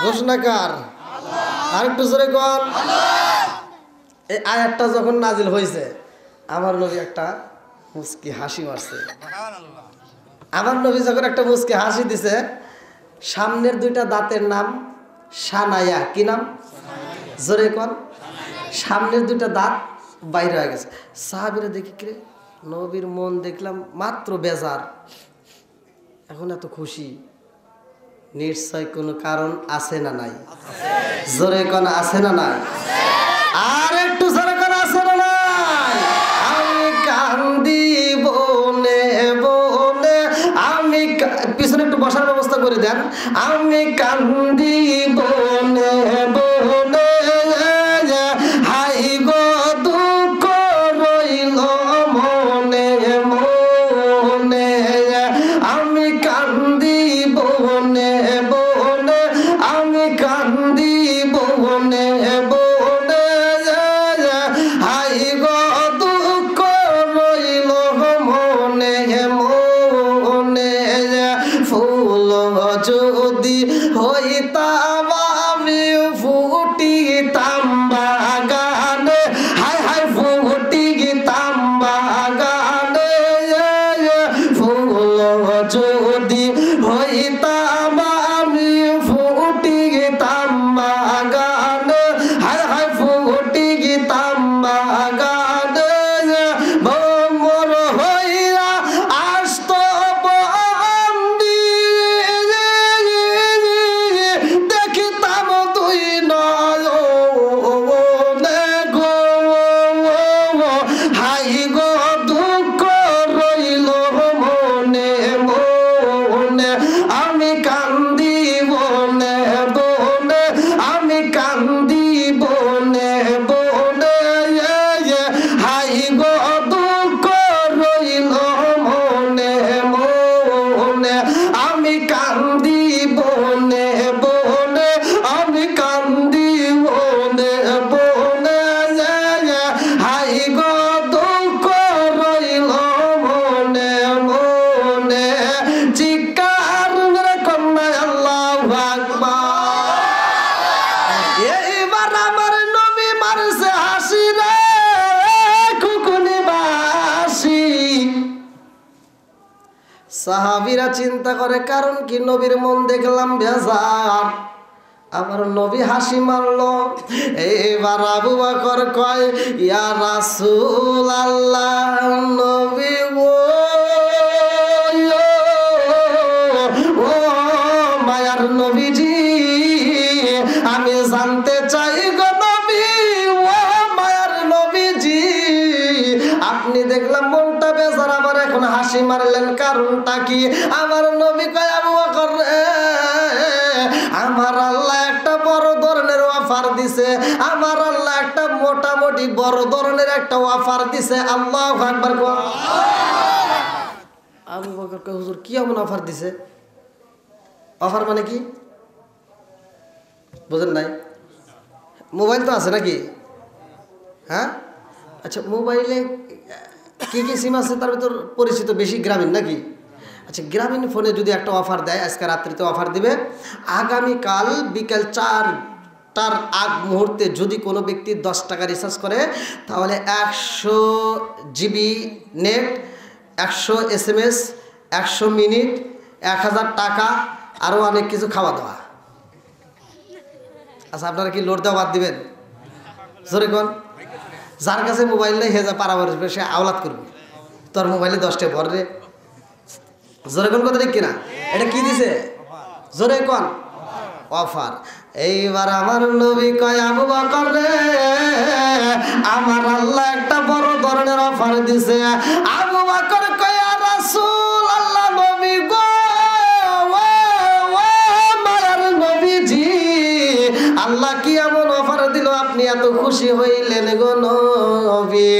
ঘোষণাকার আর একটু জোরে কর। এই আয়াতটা যখন নাজিল হয়েছে আমার নবী একটা মুস্কি হাসি মারছে। আমার নবী যখন একটা মুস্কি হাসি দিছে, সামনের দুইটা দাঁতের নাম সানায়া। কি নাম? জোরে কোন। সামনের দুইটা দাঁত বাইরে হয়ে গেছে। সাহাবীরা দেখি কে নবীর মন দেখলাম মাত্র বেজার, এখন এত খুশি, নিশ্চয় কোনো কারণ আছে না নাই? জোরে কোন আছে না নাই? আর একটু জোরে কোন আছে না নাই? আমি কান্দি বনে বনে, আমি পিছনে একটু বসার ব্যবস্থা করে দেন। আমি কান্দি বনে বনে, হাই গো দুঃখ রইল মনে মনে, আমি কান্দি বনে বনে, আমি কান্দি বনে বনে, হাই গো দুঃখ রইল মনে মনে, ফুল যদি হইতাম আমি ফুটিতাম বাগানে, হায় হায় ফুটিতাম বাগানে, ফুল যদি হইতাম আমি ফুটিতাম বাগানে, হায় হায় ফুটিতাম বাগানে, ভ্রমর হইয়া আসত বন্দি, দেখিতাম তুই নয়নে গো, হাই গো দুঃখ রইল মনে মনে, আমি কান্দি বনে বনে, আমি কান্দি বনে বনে, হাই গো দুঃখ রইল মনে মনে, আমি কান্দি বনে বনে, আমি কান্দি বনে বনে, হাই গো দুঃখ রইল মনে মনে, চিৎকার করে কন্যা আল্লাহু আকবার। এইবার আমার নবী মারছে হাসি রে খুকুনি বাসি। সাহাবীরা চিন্তা করে কারণ কি, নবীর মন দেখলাম বেজার, আমার নবী হাসি মারলো। এবার আবু বকর কয় ইয়া রাসূল আল্লাহ, নবী গো, ও মায়ার নবীজি, আমি জানতে চাই গো নবী, ও মায়ার নবীজি, আপনি দেখলাম মনটা বেজার, আবার এখন হাসি মারলেন, কারণটা কি? আমার নবী কয় আবু বকর রে, আমার আল্লাহ একটা বড় ধরনের অফার দিছে, আমার আল্লাহ একটা মোটামুটি বড় ধরনের একটা অফার দিছে। আল্লাহু আকবার। আবু বকর কয় হুজুর কি এমন অফার দিছে? অফার মানে কি বুঝেন নাই? মোবাইল তো আছে নাকি? হ্যাঁ, আচ্ছা, মোবাইলে কি কি সিম আছে তার ভিতর পরিচিত বেশি গ্রামীণ নাকি? আচ্ছা, গ্রামীণ ফোনে যদি একটা অফার দেয়, আজকে রাত্রিতে অফার দিবে, আগামীকাল বিকেল 4টার আগ মুহূর্তে যদি কোনো ব্যক্তি 10 টাকা রিচার্জ করে, তাহলে 100 জিবি নেট, 100 SMS, 100 মিনিট, 1000 টাকা, আরও অনেক কিছু খাওয়া দাওয়া। আচ্ছা, আপনারা কি লোড দেওয়া বাদ দিবেন? জোরে কোন। যার কাছে মোবাইল নেই হেজা পারাবার সে আওলাদ করবে, তোর মোবাইলে 10টা ভর রে। জোরে কোন কথা ঠিক কিনা? এটা কি দিছে? জোরে কোন। অফার। এইবার আমার নবী কয় আবু বকর রে, আমার আল্লাহ একটা বড় ধরনের অফার দিছে। আবু বকর কয় ইয়া রাসূল আল্লাহ, নবী গো, মায়ার নবীজি, আল্লাহ কি এমন অফার দিল আপনি এত খুশি হইলেন গো নবী?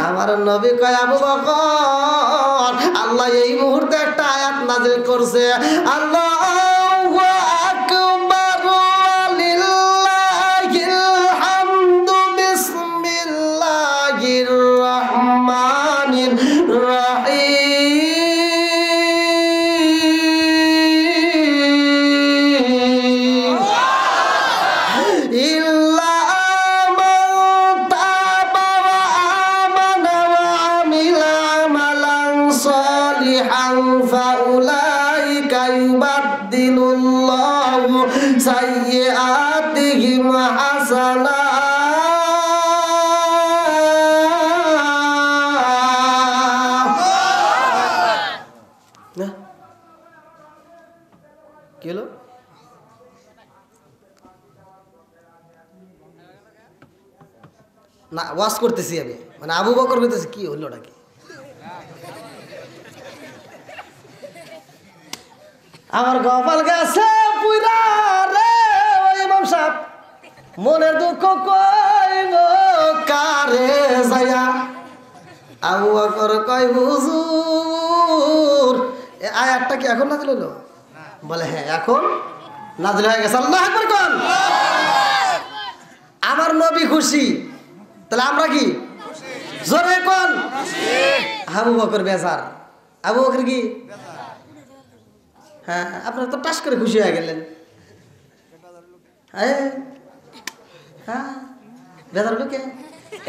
আমার নবী কয় আবু বকর, আল্লাহ এই মুহূর্তে একটা আয়াত নাযিল করছে, আল্লাহু আকবার লিল্লাহিল হামদু, বিসমিল্লাহির রহমানির রহিম, ইল্লা মান তাব ফাউলাইকা ইউবাদদিলুল্লাহু সাইয়্যাতিহিম হাসানাত। কি হলো? না ওয়াজ করতেছি আমি, মানে আবু বকর করতেছি। কি হলো নাকি? আমার কপাল গেছে পুরা রে ওই ইমাম সাহেব, মনের দুঃখ কইব কারে যায়া। আবু বকর কয় হুজুর এই আয়াতটা কি এখন নাযিল হলো? বলে হ্যাঁ এখন নাযিল হয়ে গেছে। আল্লাহু আকবার কোন। আমার নবী খুশি, তাহলে আমরা কি জোরে কোন? আবু বকর বেজার। আবু বকর কি? হ্যাঁ আপনারা তো টাস করে খুশি হয়ে গেলেন। হ্যাঁ হ্যাঁ বেজার লোকে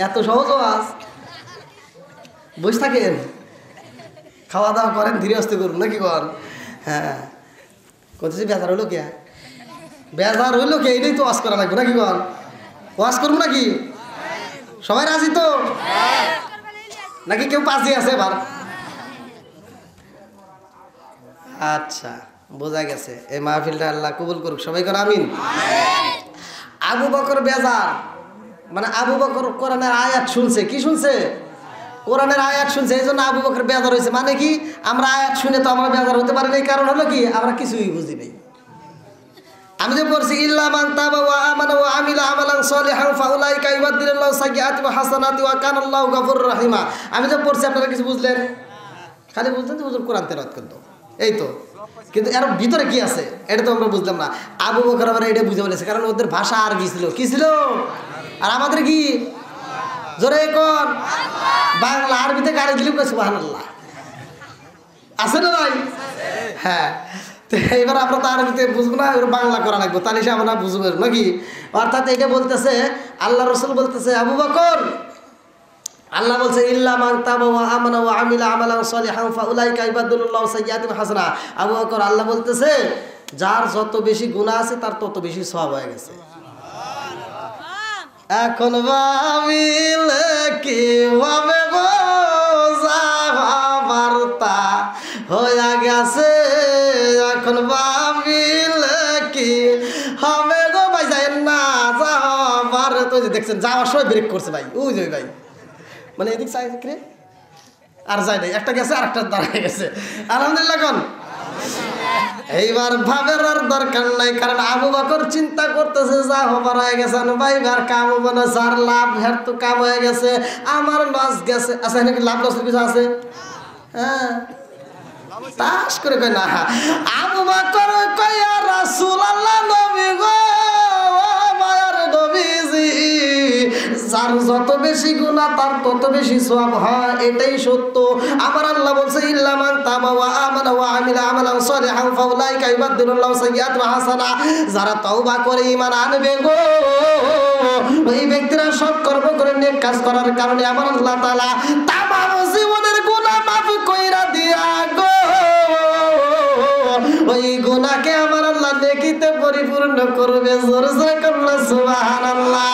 এত সহজ আজ বসে থাকেন, খাওয়া দাওয়া করেন, ধীরে আসতে করুন নাকি কর। হ্যাঁ করতেছি বেজার হইলো কে? বেজার হইলো কে? এটাই তো ওয়াজ করা লাগবে নাকি কর? ওয়াজ করবো নাকি? সবাই রাজি তো নাকি কেউ পাশে আছে এবার? আচ্ছা বোঝা গেছে। এই মাহফিলটা আল্লাহ কবুল করুক, সবাই করে আমিন। আবু বকর বেজার, মানে আবু বকর কোরআনের আয়াত শুনছে। কি শুনছে? কোরআনের আয়াত শুনছে, এই জন্য আবু বকর বেজার হয়েছে। মানে কি আমরা আয়াত শুনে তো আমরা বেজার হতে পারি না, কারণ হলো কি আমরা কিছুই বুঝি নাই। আমি যে পড়ছি ইল্লা মান তাবা ওয়া আমানা ওয়া আমিলা আমালান সলিহান ফাউলাইকা ইউবাদদিলুল্লাহু সাইয়্যাতিহিম হাসানাতি ওয়া কানাল্লাহু গফুরুর রহিমা। আমি যে পড়ছি আপনারা কিছু বুঝলেন? খালি বুঝলেন যে হুজুর কোরআন তেলাওয়াত করতো, এই তো। কিন্তু এর ভিতরে কি আছে এটা তো আমরা বুঝলাম না। আবু বকর আবার এটা বুঝে বলেছে, কারণ ওদের ভাষা আর কি ছিল? কি ছিল? আর আমাদের কি? জোরে কোন? বাংলা। আরবিতে গাড়ি দিলে সুবহানাল্লাহ আছে না ভাই? হ্যাঁ এবার আমরা তো আরবিতে বুঝবো না, এবার বাংলা করা লাগবে, তাহলে সে আমরা বুঝবো নাকি। অর্থাৎ এটা বলতেছে আল্লাহ রসুল বলতেছে আবু বকর, আল্লাহ বলছে ইল্লা মান তাবা ওয়া আমানা ওয়া আমিলা আমালান সলিহান ফাউলাইকা ইউবাদদিলুল্লাহু সাইয়্যাতিহিম হাসানা। আবু বকর আল্লাহ বলতেছে যার যত বেশি গুনাহ আছে তার তত বেশি সওয়াব হয়ে গেছে। এখন ভাবিলে কি হবে গো বার্তা হয়ে গেছে, এখন ভাবিলে কি হবে গো ভাই যাই না যাবার। তো দেখছেন যাওয়ার সময় ব্রেক করছে ভাই, ওই যে ভাই মানে এদিক চাই আর যায় নাই, একটা গেছে আর একটা দাঁড়ায় গেছে। আলহামদুলিল্লাহ কোন। এইবার ভাবের আর দরকার নাই, কারণ আবু বকর চিন্তা করতেছে যা হবার হয়ে গেছে ভাই, আর কাম হবে না, যার লাভ হের তো কাম হয়ে গেছে, আমার লস গেছে। আচ্ছা নাকি লাভ লসের কিছু আছে? হ্যাঁ তাস করে কয় না। আবু বকর কয় ইয়া রাসূলুল্লাহ নবী গো মায়ার নবীজি, যার যত বেশি গুনাহ তার তত বেশি সওয়াব হয়, এটাই সত্য। আমার আল্লাহ বলছে ইল্লা মান তাবা ওয়া আমানা ওয়া আমিলা আমালান সলিহান ফাউলাইকা ইউবাদদিলুল্লাহু সাইয়্যাতিহিম হাসানা। যারা তওবা করে ঈমান আনবে গো ওই ব্যক্তিরা সৎ কর্ম করে নেক কাজ করার কারণে আমার আল্লাহ তাআলা তামাম জীবনের গুনাহ মাফ কইরা দিয়া গো ওই গুনাহকে আমার আল্লাহ নেকিতে পরিপূর্ণ করবে। জোরে জোরে কন্যা সুবহানাল্লাহ।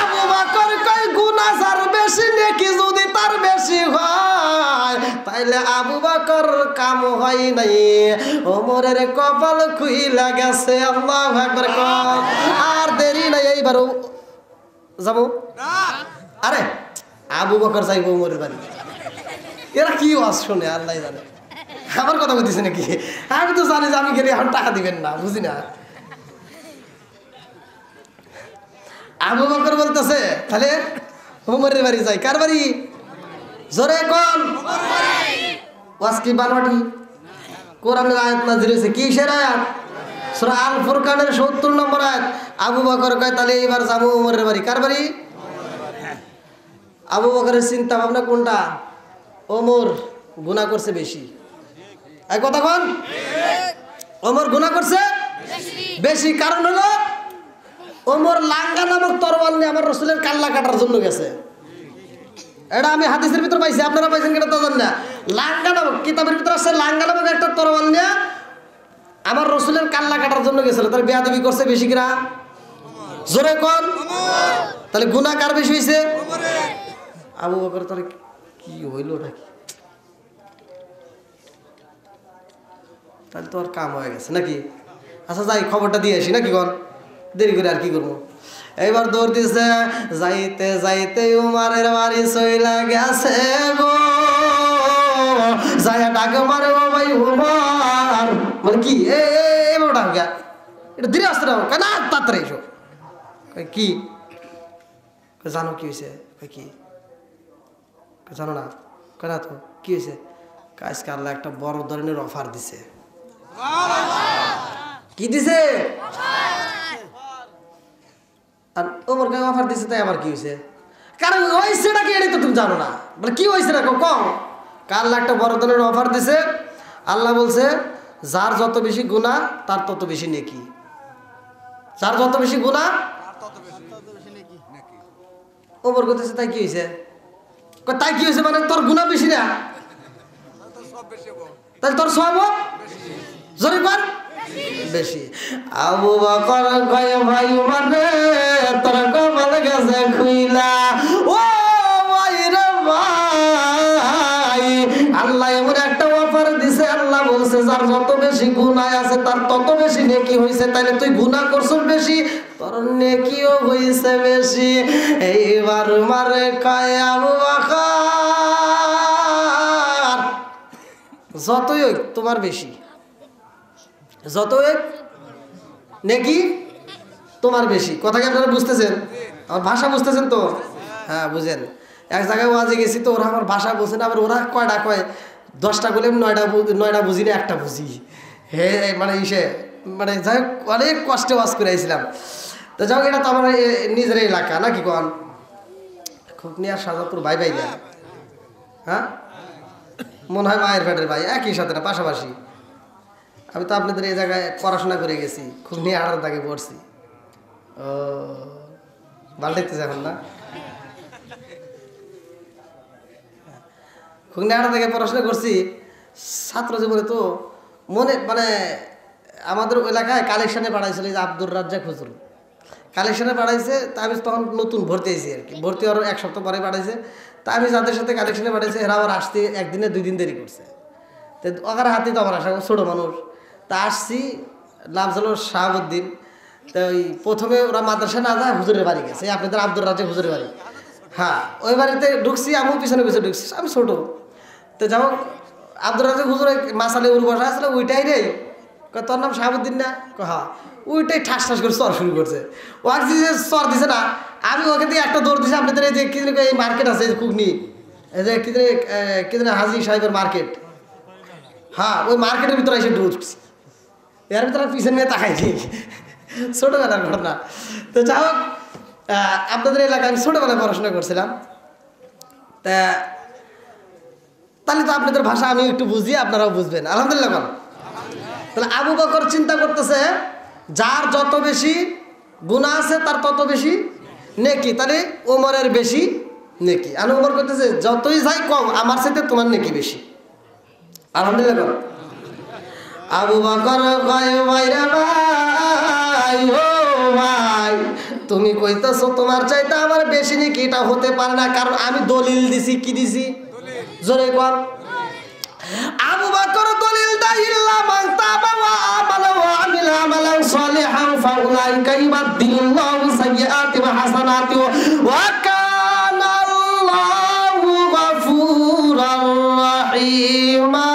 আবু বকর কয় গুনাহ যার বেশি নেকি যদি তার বেশি হয় তাইলে আবু বকর কাম হয় নাই, ওমরের কপাল খুইলা গেছে। আল্লাহু আকবার কর। আর দেরি নাই, এইবার যাবো। আরে আবু বকর যাইব ওমরের বাড়ি, এরা কি ওয়াজ শুনে আল্লাহ জানে। আমার কথা বলতেছে নাকি? আমি তো জানি যে আমি গেলে এখন টাকা দিবেন না, বুঝি না। আবু বকর বলতেছে তাহলে ওমরের বাড়ি যাই। কার বাড়ি? জোরে কোন। ওয়াজ কি বারবাটি? কোরআনের আয়াত নাযিল হয়েছে। কিসের আয়াত? সূরা আল ফুরকানের ৭০ নম্বর আয়াত। আবু বকর কয় তাহলে এবার যাবো ওমরের বাড়ি। কার বাড়ি? আবু বকরের চিন্তা ভাবনা কোনটা? ওমর গুনাহ করছে বেশি। এই কথা কোন? ওমর গুনাহ করছে বেশি। কারণ হলো ওমর লাঙ্গা নামক তরোয়াল নিয়ে আমার রাসূলের কাল্লা কাটার জন্য গেছে। এটা আমি হাদিসের ভিতর পাইছি, আপনারা পাইছেন কিনা তা জানি না। লাঙ্গা নামক কিতাবের ভিতর আছে, লাঙ্গা নামক একটা তরবাল নিয়ে আমার রসুলের কাল্লা কাটার জন্য গেছিল। তাহলে বেয়াদবি করছে বেশি কিনা? জোরে কোন। তাহলে গুনাহ কার বেশি হয়েছে? আবু বকর। তাহলে কি হইল নাকি? তাহলে তো আর কাম হয়ে গেছে নাকি? আচ্ছা যাই, খবরটা দিয়ে আসি নাকি কোন, দেরি করে আর কি করবো। এইবার দৌড় দিছে, যাইতে যাইতে উমারের বাড়ি চইলা গেছে গো, যাইয়া ডাকে মারে ও ভাই উমার। মানে কি এবার ডাক গা, এটা ধীরে আসতে রাখো কেন, তাড়াতাড়ি এসো। কি জানো কি হয়েছে? কি জানো না? কেন তো কি হয়েছে? আজকে আল্লাহ একটা বড় ধরনের অফার দিছে। কি দিছে? আর ওমর কে অফার দিছে, তাই আমার কি হয়েছে? কারণ হয়েছেটা কি এটাই তো তুমি জানো না। মানে কি হয়েছে না কম? আল্লাহ একটা বড় ধরনের অফার দিছে। আল্লাহ বলছে যার যত বেশি গুনাহ তার তত বেশি নেকি। যার যত বেশি গুনাহ ওমর করতেছে, তাই কি হয়েছে? তাই কি হয়েছে মানে তোর গুনাহ বেশি না, তাহলে তোর সওয়াব জোরে কর বেশি। আবু বকর কয় ভাই উমর রে, তোর কপাল গেছে খুইলা। ও ভাই রে ভাই, আল্লাহ এমন একটা অফার দিছে। আল্লাহ বলছে যার যত বেশি গুনাহ আছে তার তত বেশি নেকি হইছে। তাইলে তুই গুনাহ করছস বেশি, তোর নেকিও হইছে বেশি। এইবার মারে কয় আবু বকর, যতই হোক তোমার বেশি, যতই নেকি তোমার বেশি। কথা কি আপনারা বুঝতেছেন? আমার ভাষা বুঝতেছেন তো? হ্যাঁ বুঝেন। এক জায়গায় ওয়াজে গেছি তো, ওরা আমার ভাষা বোঝে না। আবার ওরা কয়টা কয়, 10টা বলে 9টা বুঝি না, একটা বুঝি। হে মানে মানে যাই হোক অনেক কষ্টে ওয়াজ করে আইছিলাম। তো যাই হোক, এটা তো আমার নিজের এলাকা নাকি কন? খুকনি আর শাহজাদপুর ভাই ভাই না? হ্যাঁ মনে হয় মায়ের পেটের ভাই, একই সাথে না, পাশাপাশি। আমি তো আপনাদের এই জায়গায় পড়াশোনা করে গেছি, খুব নিয়ে 8 দাগে পড়ছি। ও ভালো দেখতেছে এখন না? খুব নিয়ে 8 দাগে পড়াশোনা করছি। ছাত্র জীবনে তো মনে মানে আমাদের এলাকায় কালেকশনে পাঠাইছিল যে আব্দুর রাজ্জাক হুজুর, কালেকশনে পাঠাইছে। তা আমি তখন নতুন ভর্তি হয়েছি আর কি, ভর্তি হওয়ার 1 সপ্তাহ পরে পাঠাইছে। তা আমি যাদের সাথে কালেকশনে পাঠাইছে এরা আবার আসতে 1 দিনে 2 দিন দেরি করছে। তো ওখানে হাতে তো আমার আসা, ছোটো মানুষ। তা আসছি, নাম ছিল শাহাবুদ্দিন। তো ওই প্রথমে ওরা মাদ্রাসা না যায় হুজুরের বাড়ি গেছে, আপনাদের আব্দুর রাজ্জাক হুজুরের বাড়ি। হ্যাঁ ওই বাড়িতে ঢুকছি, আমিও পিছনে পিছনে ঢুকছি, আমি ছোটো। তো যাই হোক, আব্দুর রাজ্জাক হুজুর মাসালে উর বসা আসলে ওইটাই রে, তোর নাম শাহাবুদ্দিন না? হ্যাঁ। ওইটাই ঠাস ঠাস করে চর শুরু করছে। ও আর যে চর দিছে না, আমি ওকে দিয়ে একটা দৌড় দিছি। আপনাদের এই যে কি এই মার্কেট আছে কুগনি, এই যে কি হাজি সাহেবের মার্কেট, হ্যাঁ ওই মার্কেটের ভিতরে এসে ঢুকছি। এর ভিতরে পিছনে নিয়ে তাকাইছি, ছোটোবেলার ঘটনা। তো যাই হোক, আপনাদের এলাকায় আমি ছোটোবেলায় পড়াশোনা করছিলাম। তা তাহলে তো আপনাদের ভাষা আমি একটু বুঝি, আপনারাও বুঝবেন আলহামদুলিল্লাহ। তাহলে আবু বকর চিন্তা করতেছে যার যত বেশি গুনাহ আছে তার তত বেশি নেকি, তাহলে ওমরের বেশি নেকি। আর ওমর করতেছে যতই যাই কম, আমার সাথে তোমার নেকি বেশি। আলহামদুলিল্লাহ। আবু বকর কয় ভাই রে ভাই, ও ভাই তুমি কইতেছো তোমার চাইতে আমার বেশি নেকি, এটা হতে পারে না। কারণ আমি দলিল দিছি। কি দিছি? জোরে কর। আবু বকর দলিল দেয় ইল্লা মান তাবা ওয়া আমালা ওয়া আমিলা আমালান সালিহান ফাউলাইকা ইউবাদদিলুল্লাহু সাইয়্যাতিহিম হাসানাতি ওয়া কানা আল্লাহু গফুরার রাহিমা।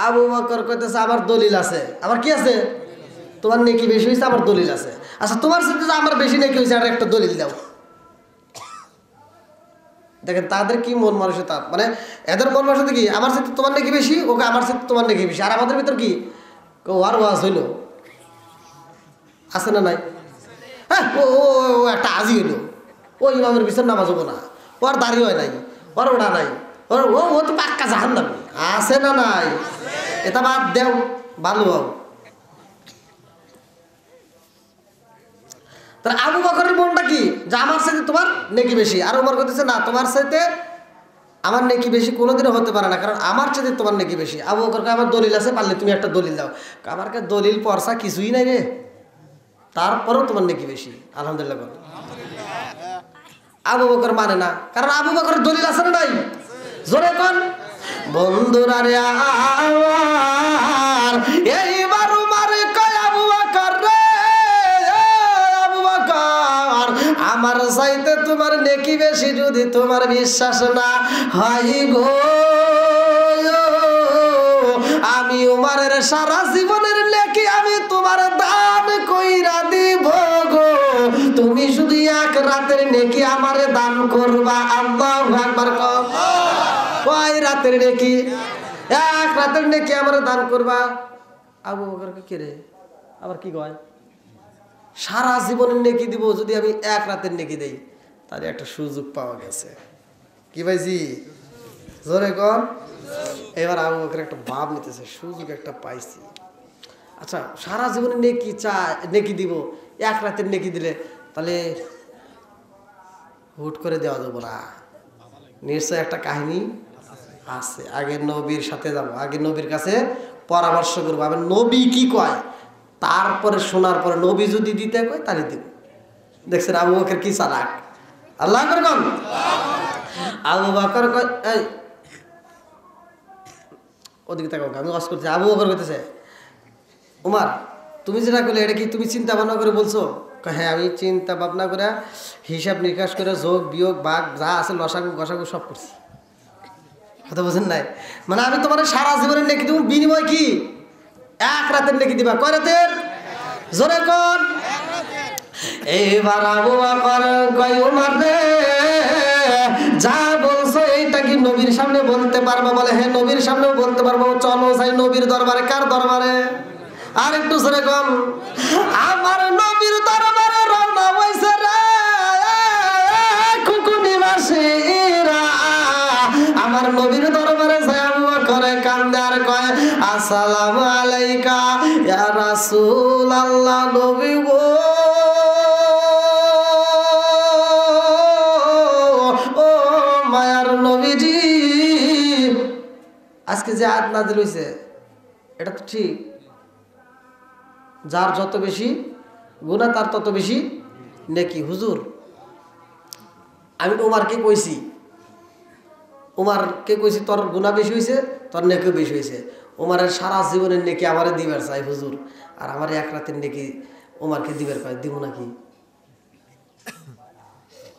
আবু বকর কইতেছে আমার দলিল আছে। আমার কি আছে? তোমার নেকি বেশি হয়েছে, আমার দলিল আছে। আচ্ছা তোমার সাথে আমার বেশি নেকি হয়েছে, আর একটা দলিল দাও। দেখেন তাদের কি মন মানসিকতা, মানে এদের মন মানসিকতা কি, আমার সাথে তোমার নেকি বেশি, ওকে আমার সাথে তোমার নেকি বেশি। আর আমাদের ভিতর কি ওয়ার ওয়াজ হইল, আছে না নাই? হ্যাঁ ও একটা আজি হইলো, ও ইমামের পিছনে নামাজ হবো না, ওর দাড়ি হয় নাই, ওর ওটা নাই, ও তো পাক্কা জাহান্নামী, আছে না নাই? এটা বাদ দেও, ভালো হও। তাহলে আবু বকরের মনটা কি যে আমার সাথে তোমার নেকি বেশি, আর ওমর বলতেছে না তোমার সাথে আমার নেকি বেশি কোনোদিনও হতে পারে না, কারণ আমার সাথে তোমার নেকি বেশি। আবু বকরকে আমার দলিল আছে, পারলে তুমি একটা দলিল দাও। আমার কাছে দলিল পরসা কিছুই নাই রে, তারপরেও তোমার নেকি বেশি। আলহামদুলিল্লাহ বল। আবু বকর মানে না, কারণ আবু বকরের দলিল আছে না নাই? জোরে কোন বন্ধুরা রে আমার এইবার উমারে কয় আবু বকর রে, আবু বকর আমার চাইতে তোমার নেকি বেশি যদি তোমার বিশ্বাস না হয় গো, আমি উমারের সারা জীবনের নেকি আমি তোমার দান কইরা দিব গো, তুমি শুধু এক রাতের নেকি আমারে দান করবা। আল্লাহু আকবার। কয় রাতের নেকি? এক রাতের নেকি আমারে দান করবা। আবু বকরকে কে রে আবার কি কয় সারা জীবনের নেকি দিব যদি আমি এক রাতের নেকি দেই, তাহলে একটা সুযোগ পাওয়া গেছে। কি ভাইজি জোরে কর। এবার আবু বকর একটা ভাব নিতেছে, সুযোগ একটা পাইছি। আচ্ছা সারা জীবনে নেকি নেকি দিব, এক রাতের নেকি দিলে তাহলে হুট করে দেওয়া যাবো না, নিশ্চয় একটা কাহিনী আছে। আগে নবীর সাথে যাব, আগে নবীর কাছে পরামর্শ করবো, আমি নবী কি কয়, তারপরে শোনার পরে নবী যদি দিতে কয় তাহলে দিব। দেখছেন আবু বকর কি চালাক। আল্লাহ করে কন। আবু বকর কয় এই ওদিকে তাকাও, আমি ওয়াজ করছি। আবু বকর কইতেছে উমার তুমি যেটা করলে এটা কি তুমি চিন্তা ভাবনা করে বলছো? হ্যাঁ আমি চিন্তা ভাবনা করে হিসাব নিকাশ করে যোগ বিয়োগ ভাগ যা আছে লসাগু গসাগু সব করছি। কথা বুঝেন নাই? মানে আমি তোমার সারা জীবনের নেকি দেবো, বিনিময় কি এক রাতের নেকি দিবা। কয় রাতের? জোরে কোন। এইবার আবু বকর কয় উমার রে যা বলছো এইটা কি নবীর সামনে বলতে পারবো? বলে হ্যাঁ নবীর সামনেও বলতে পারবো, চলো যাই নবীর দরবারে। কার দরবারে? আর একটু জোরে কোন। আমার নবীর দরবারে রওনা হইছে রে খুকুনি মাসিরা। আমার নবীর দরবারে যায় আবু বকর কান্দে আর কয় আসসালামু আলাইকা ইয়া রাসূলুল্লাহ, নবী গো ও মায়ার নবীজি, আজকে যে আয়াত নাযিল হইছে এটা তো ঠিক, যার যত বেশি গুনাহ তার তত বেশি নেকি। হুজুর আমি উমারকে কইছি, উমারকে কইছি তোর গুনাহ বেশি হয়েছে তোর নেকিও বেশি হয়েছে, উমারের সারা জীবনের নেকি আমারে দিবার চাই হুজুর, আর আমার এক রাতের নেকি উমারকে দিবার কয় দিব নাকি?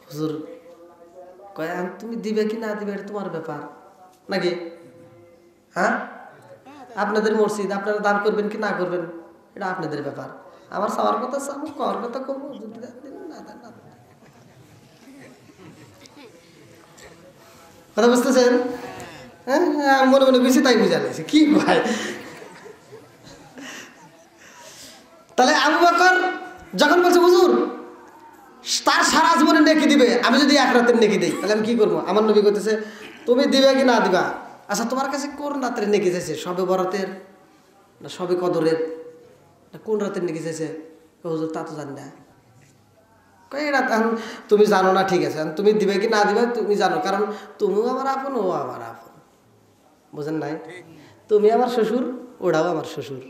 হুজুর কয় তুমি দিবে কি না দিবে এটা তোমার ব্যাপার নাকি? হ্যাঁ আপনাদের মসজিদ, আপনারা দান করবেন কি না করবেন এটা আপনাদের ব্যাপার, আমার চাওয়ার কথা চাবো, কর কথা করবো, কথা বুঝতেছেন? হ্যাঁ মনে মনে বুঝছি তাই বুঝা লাগছে কি ভাই। তাহলে আবু বকর যখন বলছে হুজুর তার সারা জীবনে নেকি দিবে, আমি যদি এক রাতের নেকি দিই তাহলে আমি কি করবো? আমার নবী করতেছে তুমি দিবে কি না দিবা? আচ্ছা তোমার কাছে কোন রাতের নেকি চাইছে, সবে বরাতের না সবে কদরের না কোন রাতের নেকি চাইছে? হুজুর তা তো জানি না। এটা তুমি জানো না, ঠিক আছে, তুমি দিবে কি না দিবে তুমি জানো, কারণ তুমিও আমার আপন ও আমার আপন, বুঝেন নাই? তুমি আমার শ্বশুর ওটাও আমার শ্বশুর,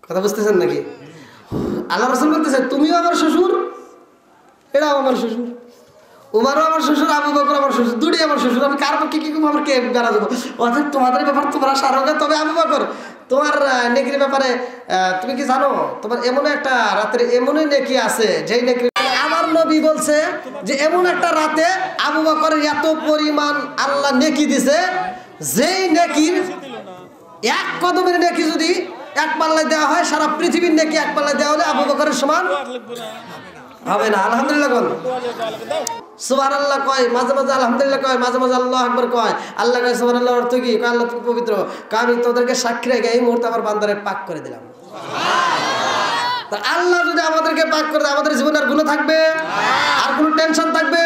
কথা বুঝতেছেন নাকি? আল্লাহ রাসূল বলতেছে তুমিও আমার শ্বশুর এটাও আমার শ্বশুর, উমারও আমার শ্বশুর, আবু বকর আমার শ্বশুর, দুটোই আমার শ্বশুর, আমি কার পক্ষে কি করবো, আমার কে বেড়া দেবো? অর্থাৎ তোমাদের ব্যাপার তোমরা সারোগা। তবে আবু বকর তোমার নেকির ব্যাপারে তুমি কি জানো তোমার এমন একটা রাতের এমনই নেকি আছে যেই নেকি আমার নবী বলছে যে এমন একটা রাতে আবু বকরের এত পরিমাণ আল্লাহ নেকি দিছে, যেই নেকির এক কদমের নেকি যদি এক পাল্লায় দেওয়া হয় সারা পৃথিবীর নেকি এক পাল্লায় দেওয়া হলে আবু বকরের সমান হবে না। আলহামদুলিল্লাহ কয়, সুবহানাল্লাহ কয়, মাঝে মাঝে আলহামদুলিল্লাহ কয়, মাঝে মাঝে আল্লাহু আকবার কয়। আল্লাহ কয় সুবহানাল্লাহ অর্থ কি? কয় আল্লাহ তুমি পবিত্র, আমি তোদেরকে সাক্ষী রেখে এই মুহূর্তে আমার বান্দারে পাক করে দিলাম। তা আল্লাহ যদি আমাদেরকে পাক করে দেয় আমাদের জীবনে আর গুনাহ থাকবে? আর কোনো টেনশন থাকবে?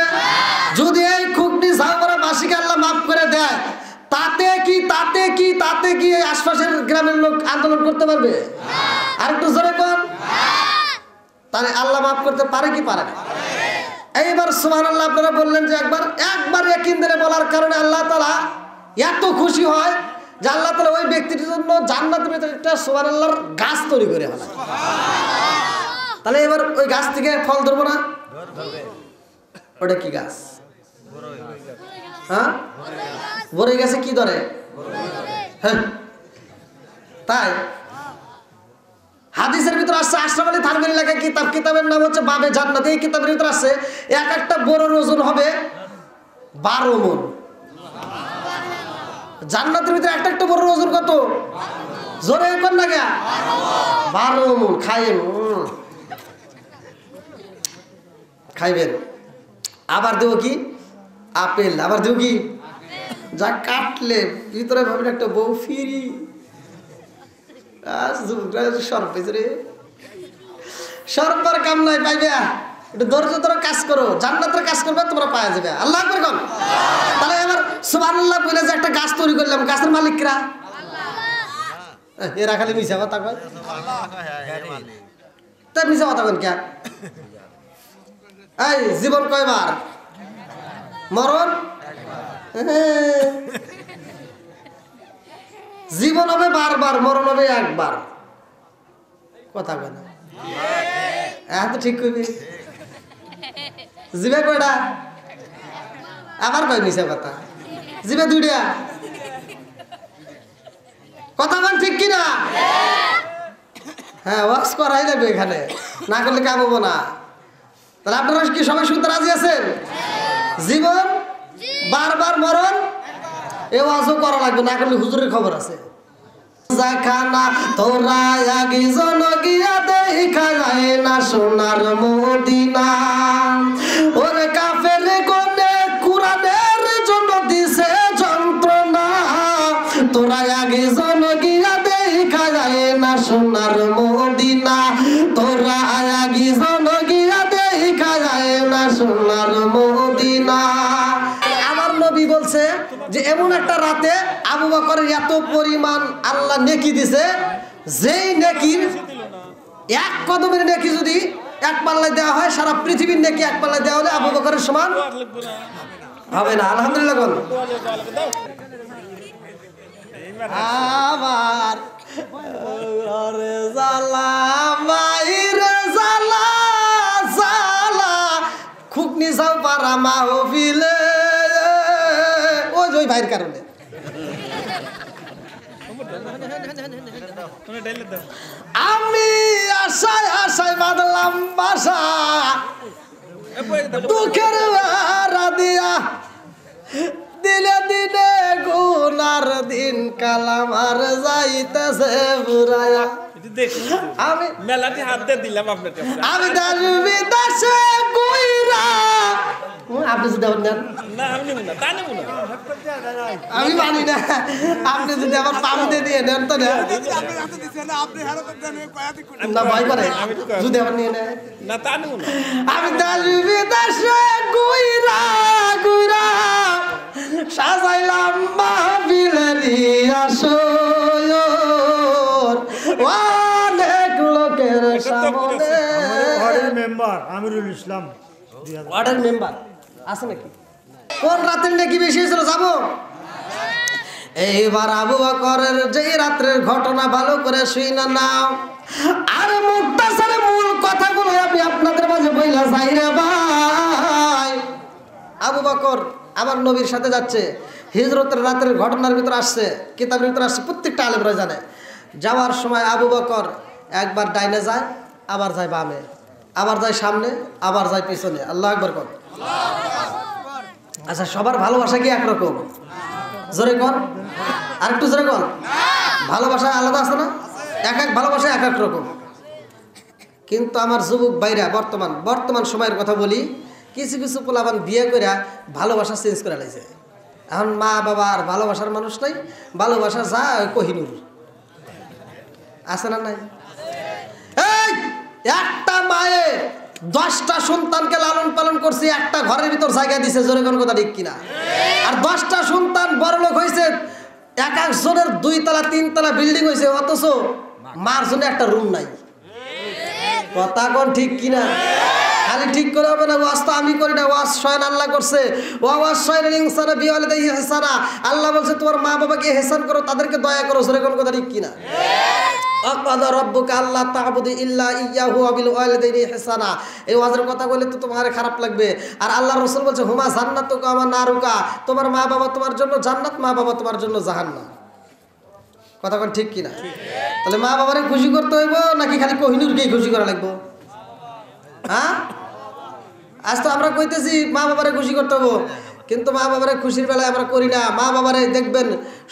যদি এই খুকনি ঝাউবরা বাসীকে আল্লাহ মাফ করে দেয় তাতে কি আশপাশের গ্রামের লোক আন্দোলন করতে পারবে? আর একটু জোরে কোন। তাহলে আল্লাহ মাফ করতে পারে কি পারে না? এইবার সুবহানাল্লাহ আপনারা বললেন যে একবার ইয়াকিন দিয়ে বলার কারণে আল্লাহ তাআলা এত খুশি হয় যে আল্লাহ তাআলা ওই ব্যক্তির জন্য জান্নাতের ভিতরে একটা সুবহানাল্লাহর গাছ তৈরি করে ফেলে। তাহলে এবার ওই গাছ থেকে ফল ধরবো না? ওটা কি গাছ? হ্যাঁ, বড়ই গাছে কি ধরে? হ্যাঁ, তাই হাদিসের ভিতরে আসছে, আশরাফ আলী থানভীর লেখা কিতাব, কিতাবের নাম হচ্ছে বাবে জান্নাত। এই কিতাবের ভিতরে আসছে এক একটা বড়র ওজন হবে 12 মণ। জান্নাতের ভিতরে একটা একটা বড়র ওজন কত? জোরে কোন না গা? 12 মণ। খাইবেন। আবার দেবো কি? আপেল। আবার দেবো কি? যা কাটলে ভিতরে ভাবেন একটা বউ ফিরি। সরকার কাম নাই পাইবে, একটু ধৈর্য ধরে কাজ করো, জান্নাতের কাজ করবে, তোমরা পাওয়া যাবে। আল্লাহ আকবার কোন। তাহলে এবার সুবহানাল্লাহ বলে যে একটা গাছ তৈরি করলাম, গাছের মালিকরা এরা খালি মিছা কথা কয়। তাই মিছা কথা কেন? কে এই জীবন কয়বার? মরণ। জীবন হবে বারবার, মরণ হবে একবার। কথা কয় না? হ্যাঁ তো ঠিক কইবি। জিবে কয়টা? আবার কয় মিছা কথা। জিবে 2টা। কথা বল ঠিক কিনা? হ্যাঁ, ওয়াজ করাই লাগবে এখানে, না করলে কাম হবো না। তাহলে আপনারা কি সবাই শুনতে রাজি আছেন? জীবন বারবার, মরণ এ ওয়াজও করা লাগবে, না করলে হুজুরের খবর আছে। জাখানা তোরা আগি জন গিয়া দেখা যায় না সোনার মদিনা। ওরে কাফের গনে কুরআনের জন্য দিছে যন্ত্রণা। তোরা আগি জন গিয়া দেখা যায় না সোনার মদিনা। তোরা আগি জন গিয়া দেখা যায় না সোনার মদিনা। আমার নবী বলছে যে এমন একটা রাতে আবু বকরের এত পরিমাণ আল্লাহ নেকি দিছে, যেই নেকির এক কদমের নেকি যদি এক পাল্লায় দেওয়া হয়, সারা পৃথিবীর নেকি এক পাল্লায় দেওয়া হলে আবু বকরের সমান হবে না। আলহামদুলিল্লাহ বল। আমার ওরে জালা মাইরে জালা জালা খুকনি যাও পারা মাহফিলে। ওই ভাইয়ের কারণে আমি আশায় আশায় বাঁধলাম বাসা, দুঃখের ভাড়া দিয়া দিলে দিনে গুনার দিন কালামার যাইতেছে বুড়ায়া। আমি মেলাটি হাত দিয়ে দিলাম আপনার কাছে। আমি দেশ বিদেশে কইরা আপনি যদি নেন না, আমি নেব না, তা নেব না। আমি মানি না। আপনি যদি আমার পামতে দিয়ে নেন তো না, ভয় করে যদি আমার নিয়ে নেয় না, তা নেব না। আমি দেশ বিদেশে কইরা কইরা সাজাইলাম মাহফিলেরি আসর, অনেক লোকের সামনে। মেম্বার আমিরুল ইসলাম ওয়ার্ডের মেম্বার আছে নাকি? কোন রাতের নাকি বেশি হয়েছিল যাবো? এইবার আবু বকরের যে রাত্রের ঘটনা ভালো করে শুই না নাও। আর মুক্তাসারে মূল কথাগুলো আমি আপনাদের মাঝে বইলা যাই রে ভাই। আবু বকর আমার নবীর সাথে যাচ্ছে, হিজরতের রাতের ঘটনার ভিতরে আসছে, কিতাবের ভিতরে আসছে, প্রত্যেকটা আলেমরা জানে। যাওয়ার সময় আবু বকর একবার ডাইনে যায়, আবার যায় বামে, আবার যায় সামনে, আবার যায় পিছনে। আল্লাহু আকবার কর। আচ্ছা, সবার ভালোবাসা কি একরকম? জোরে কর, আর একটু জোরে কর। ভালোবাসা আলাদা আছে না? এক এক ভালোবাসা এক এক রকম। কিন্তু আমার যুবক ভাইরা বর্তমান সময়ের কথা বলি, কিছু কিছু পোলাপান বিয়ে করে ভালোবাসা চেঞ্জ করে লাইছে। এখন মা বাবা আর ভালোবাসার মানুষ নাই, ভালোবাসা যা কোহিনুর আছে না নাই? এই একটা মায়ে 10টা সন্তানকে লালন পালন করছে, একটা ঘরের ভিতর জায়গা দিছে। জোরে কোন কথা ঠিক কিনা? আর 10টা সন্তান বড়লোক হয়েছে, এক একজনের 2 তলা 3 তলা বিল্ডিং হয়েছে, অথচ মার জন্য একটা রুম নাই। কথা কোন ঠিক কিনা? খালি ঠিক করে হবে না, ওয়াজ তো আমি করি না, ওয়াজ স্বয়ং আল্লাহ করছে। ওয়াজ স্বয়ং ইনসানা বিওয়ালিদাইহি ইহসানা, আল্লাহ বলছে তোমার মা বাবাকে ইহসান করো, তাদেরকে দয়া করো। সরে কোন কথা ঠিক কিনা? আকাদা রাব্বুকা আল্লা তা'বুদু ইল্লা ইয়্যাহু ওয়া বিল ওয়ালিদাইনি ইহসানা। এই ওয়াজের কথা বলে তো তোমার খারাপ লাগবে। আর আল্লাহর রাসূল বলছে হুমা জান্নাতুকা ওয়া নারুকা, তোমার মা বাবা তোমার জন্য জান্নাত, মা বাবা তোমার জন্য জাহান্নাম। কথা কোন ঠিক কিনা? তাহলে মা বাবারে খুশি করতে হইব নাকি খালি কোহিনুরকেই খুশি করা লাগবে? হ্যাঁ, আজ তো আমরা কইতেছি মা বাবারে খুশি করতে হবো, কিন্তু মা বাবারে খুশির বেলায় আমরা করি না। মা বাবারে দেখবেন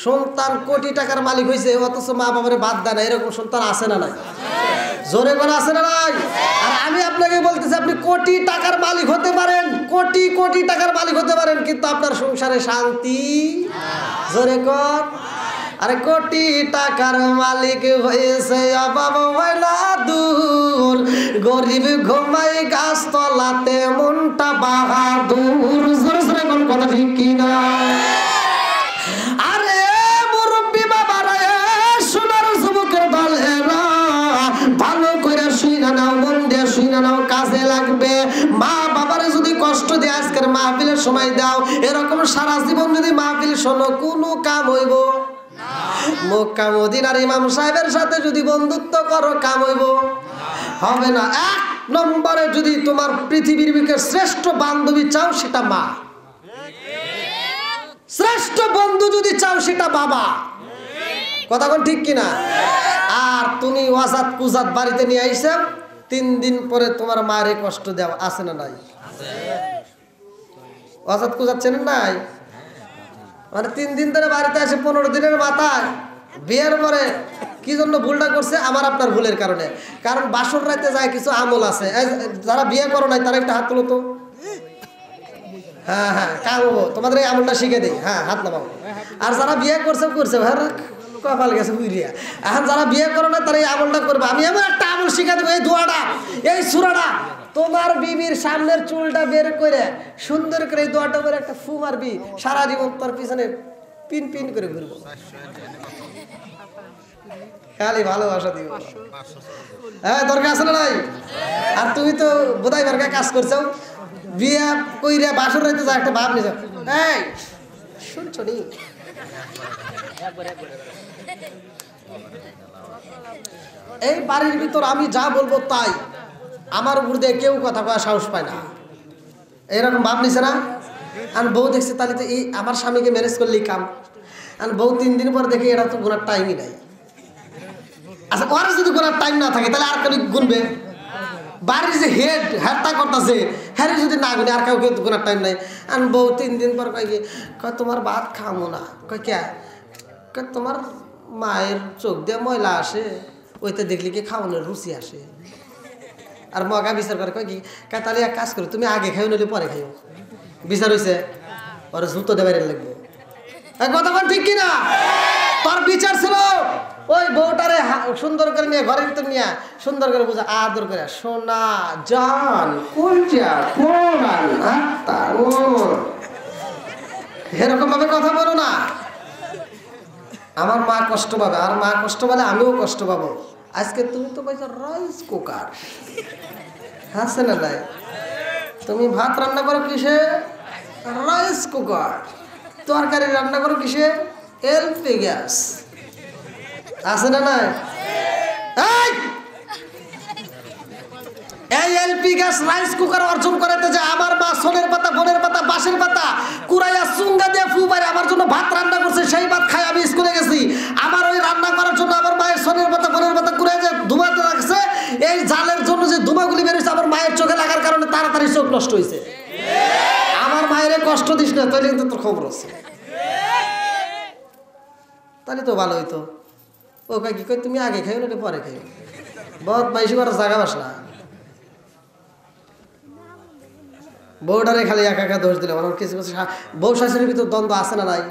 সন্তান কোটি টাকার মালিক হয়েছে, অথচ মা বাবারে বাদ দেয় না, এরকম সন্তান আছে না নাই? জোরে করে আছে না নাই? আর আমি আপনাকে বলতেছি, আপনি কোটি টাকার মালিক হতে পারেন, কোটি কোটি টাকার মালিক হতে পারেন, কিন্তু আপনার সংসারে শান্তি। জোরে কর। আরে কোটি টাকার মালিক হয়েছে অভাব হইলা দূর, গরিব ঘুমাই গাছতলাতে মনটা বাহাদুর। জোরে জোরে কোন কথা ঠিক কিনা? আরে মুরব্বী বাবারা, সোনার যুবকের দলেরা, ভালো করে শুইনা নাও, মন দিয়ে শুইনা নাও, কাজে লাগবে। মা বাবারে যদি কষ্ট দিয়ে আজকের মাহফিলের সময় দাও, এরকম সারা জীবন যদি মাহফিল শোনো, কোনো কাম হইব? মক্কা মদিনার ইমাম সাহেবের সাথে যদি বন্ধুত্ব করো, কাম হইব? হবে না। এক নম্বরে যদি তোমার পৃথিবীর বুকে শ্রেষ্ঠ বান্ধবী চাও, সেটা মা। শ্রেষ্ঠ বন্ধু যদি চাও, সেটা বাবা। কথা কোন ঠিক কিনা? আর তুমি ওয়াজাত কুজাত বাড়িতে নিয়ে আইসা 3 দিন পরে তোমার মায়ের কষ্ট দেওয়া আছে না নাই? ওয়াজাত কুজাত চেনেন নাই? মানে 3 দিন ধরে বাড়িতে আসে, 15 দিনের মাথায় বিয়ের পরে কি জন্য ভুলটা করছে? আমার আপনার ভুলের কারণে। কারণ বাসর রাতে যায় কিছু আমল আছে। যারা বিয়ে করো নাই তারা একটা হাত তুলো তো। হ্যাঁ হ্যাঁ, কাম হবো, তোমাদের এই আমলটা শিখে দিই। হ্যাঁ, হাত নামাও। আর যারা বিয়ে করছে হ্যাঁ, কপাল গেছে বুঝলিয়া। এখন যারা বিয়ে করো না তারা এই আমলটা করবে। আমি এমন একটা আমল শিখে দেবো, এই দোয়াটা, এই সূরাটা, তোমার বিবির সামনের চুলটা বের করে সুন্দর করে এই দোয়াটা করে একটা ফু মারবি, সারা জীবন তোর পিছনে পিন পিন করে ঘুরবো, খালি ভালোবাসা দিব। হ্যাঁ, দরকার আছে না নাই? আর তুমি তো বোধাই বারকা কাজ করছো, বিয়ে কইরা বাসর রাইতে যা একটা ভাব নিছ। এই শুনছো নি? এই বাড়ির ভিতর আমি যা বলবো তাই, আমার উপর দিয়ে কেউ কথা কওয়ার সাহস পায় না, এরকম ভাব নিছে না? আর বউ দেখছে তাহলে তো এই আমার স্বামীকে ম্যানেজ করলেই কাম। আর বউ 3 দিন পর দেখে এরা তো গোনার টাইমই নাই। আচ্ছা, ওরা যদি গোনার টাইম না থাকে তাহলে আর কেউ গুনবে? বাড়ির যে হেডটা করতেছে, হ্যাঁ যদি না গুনে আর কাউকে গোনার টাইম নাই। আর বউ 3 দিন পর কয় কি, কয় তোমার ভাত খামো না। কয় কে? কয় তোমার মায়ের চোখ দিয়ে ময়লা আসে, ওইতে দেখলে কি খাওয়ানোর রুচি আসে। আর মগা বিচার করে, কয় কি, কয় তাহলে এক কাজ করো, তুমি আগে খাইও নইলে পরে খাইও। বিচার হয়েছে, ওরা জুতো দেবারে লাগবে। কতক্ষণ ঠিক কিনা? তোর বিচার ছিল ওই বউটারে সুন্দর করে নিয়ে ঘরের ভিতর নিয়ে সুন্দর করে বুঝা আদর করে, সোনা জান কলজা কোরাল আত্মা, এরকম ভাবে কথা বলো না। আমার মা কষ্ট পাবে, আর মা কষ্ট পালে আমিও কষ্ট পাবো। আজকে তুমি তো পাইছো রাইস কুকার, আছে না নাই? তুমি ভাত রান্না করো কিসে? Rice cooker. তরকারি রান্না করো কিসে? এলপি গ্যাস, আছে না নাই? এই এলপি গ্যাস রাইস কুকার অর্জন করাতে যে আমার মা সোনের পাতা, বনের পাতা, বাঁশের পাতা কুড়াইয়া চুঙ্গা দিয়ে ফু মারে আমার জন্য ভাত রান্না করছে, সেই ভাত খাই আমি স্কুলে গেছি। আমার ওই রান্না করার জন্য আমার মায়ের সোনের পাতা, বনের পাতা কুড়াই যে ধুমাতে রাখছে, এই জালের জন্য যে ধুমাগুলি বেরোচ্ছে আমার মায়ের চোখে লাগার কারণে তাড়াতাড়ি চোখ নষ্ট হয়েছে। আমার মায়ের কষ্ট দিস না, তাহলে কিন্তু তোর খবর আছে। তাহলে তো ভালো হইতো। ও কয় কি, কই তুমি আগে খাইও না পরে খাইও, বহুত বাইশি করার জায়গা বাস না। বউটারে খালি একা একা দোষ দিলাম। আমার কিছু কিছু বউ শাশুড়ির ভিতর দ্বন্দ্ব আছে না নাই?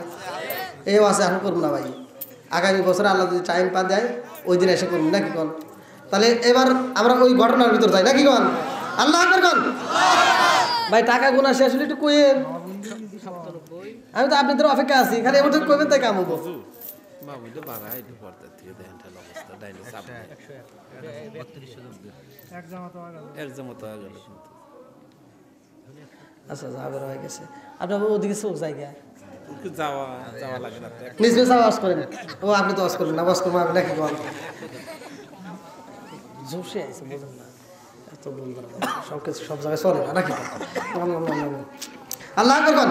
এও আছে, এখন করবো না ভাই। আগামী বছরে আল্লাহ যদি টাইম পা দেয় ওই দিন এসে করবো নাকি কন? তাহলে এবার আমরা ওই ঘটনার ভিতর যাই নাকি কন? আল্লাহ আকবার কন ভাই। টাকা গুনা শেষ হলে একটু কইেন, আমি তো আপনাদের অপেক্ষা আছি, খালি এবার কইবেন তাই কাম হবো। তো ডাইলে চাপ নেই। এক জামাত হয়ে গেল। এক জামাত হয়ে গেল কিন্তু। আচ্ছা যাবের হয়ে গেছে আপনার ওদিকে চোখ জায়গা একটু যাওয়া যাওয়া লাগে না তো। নিজ নিজ আওয়াজ করেন ও আপনি তো আওয়াজ করলেন না আওয়াজ করবো আমি নাকি বল জোশে আছে বোঝেন না এত বন্ধুরা সব কিছু সব জায়গায় চলে না নাকি আল্লাহ করবেন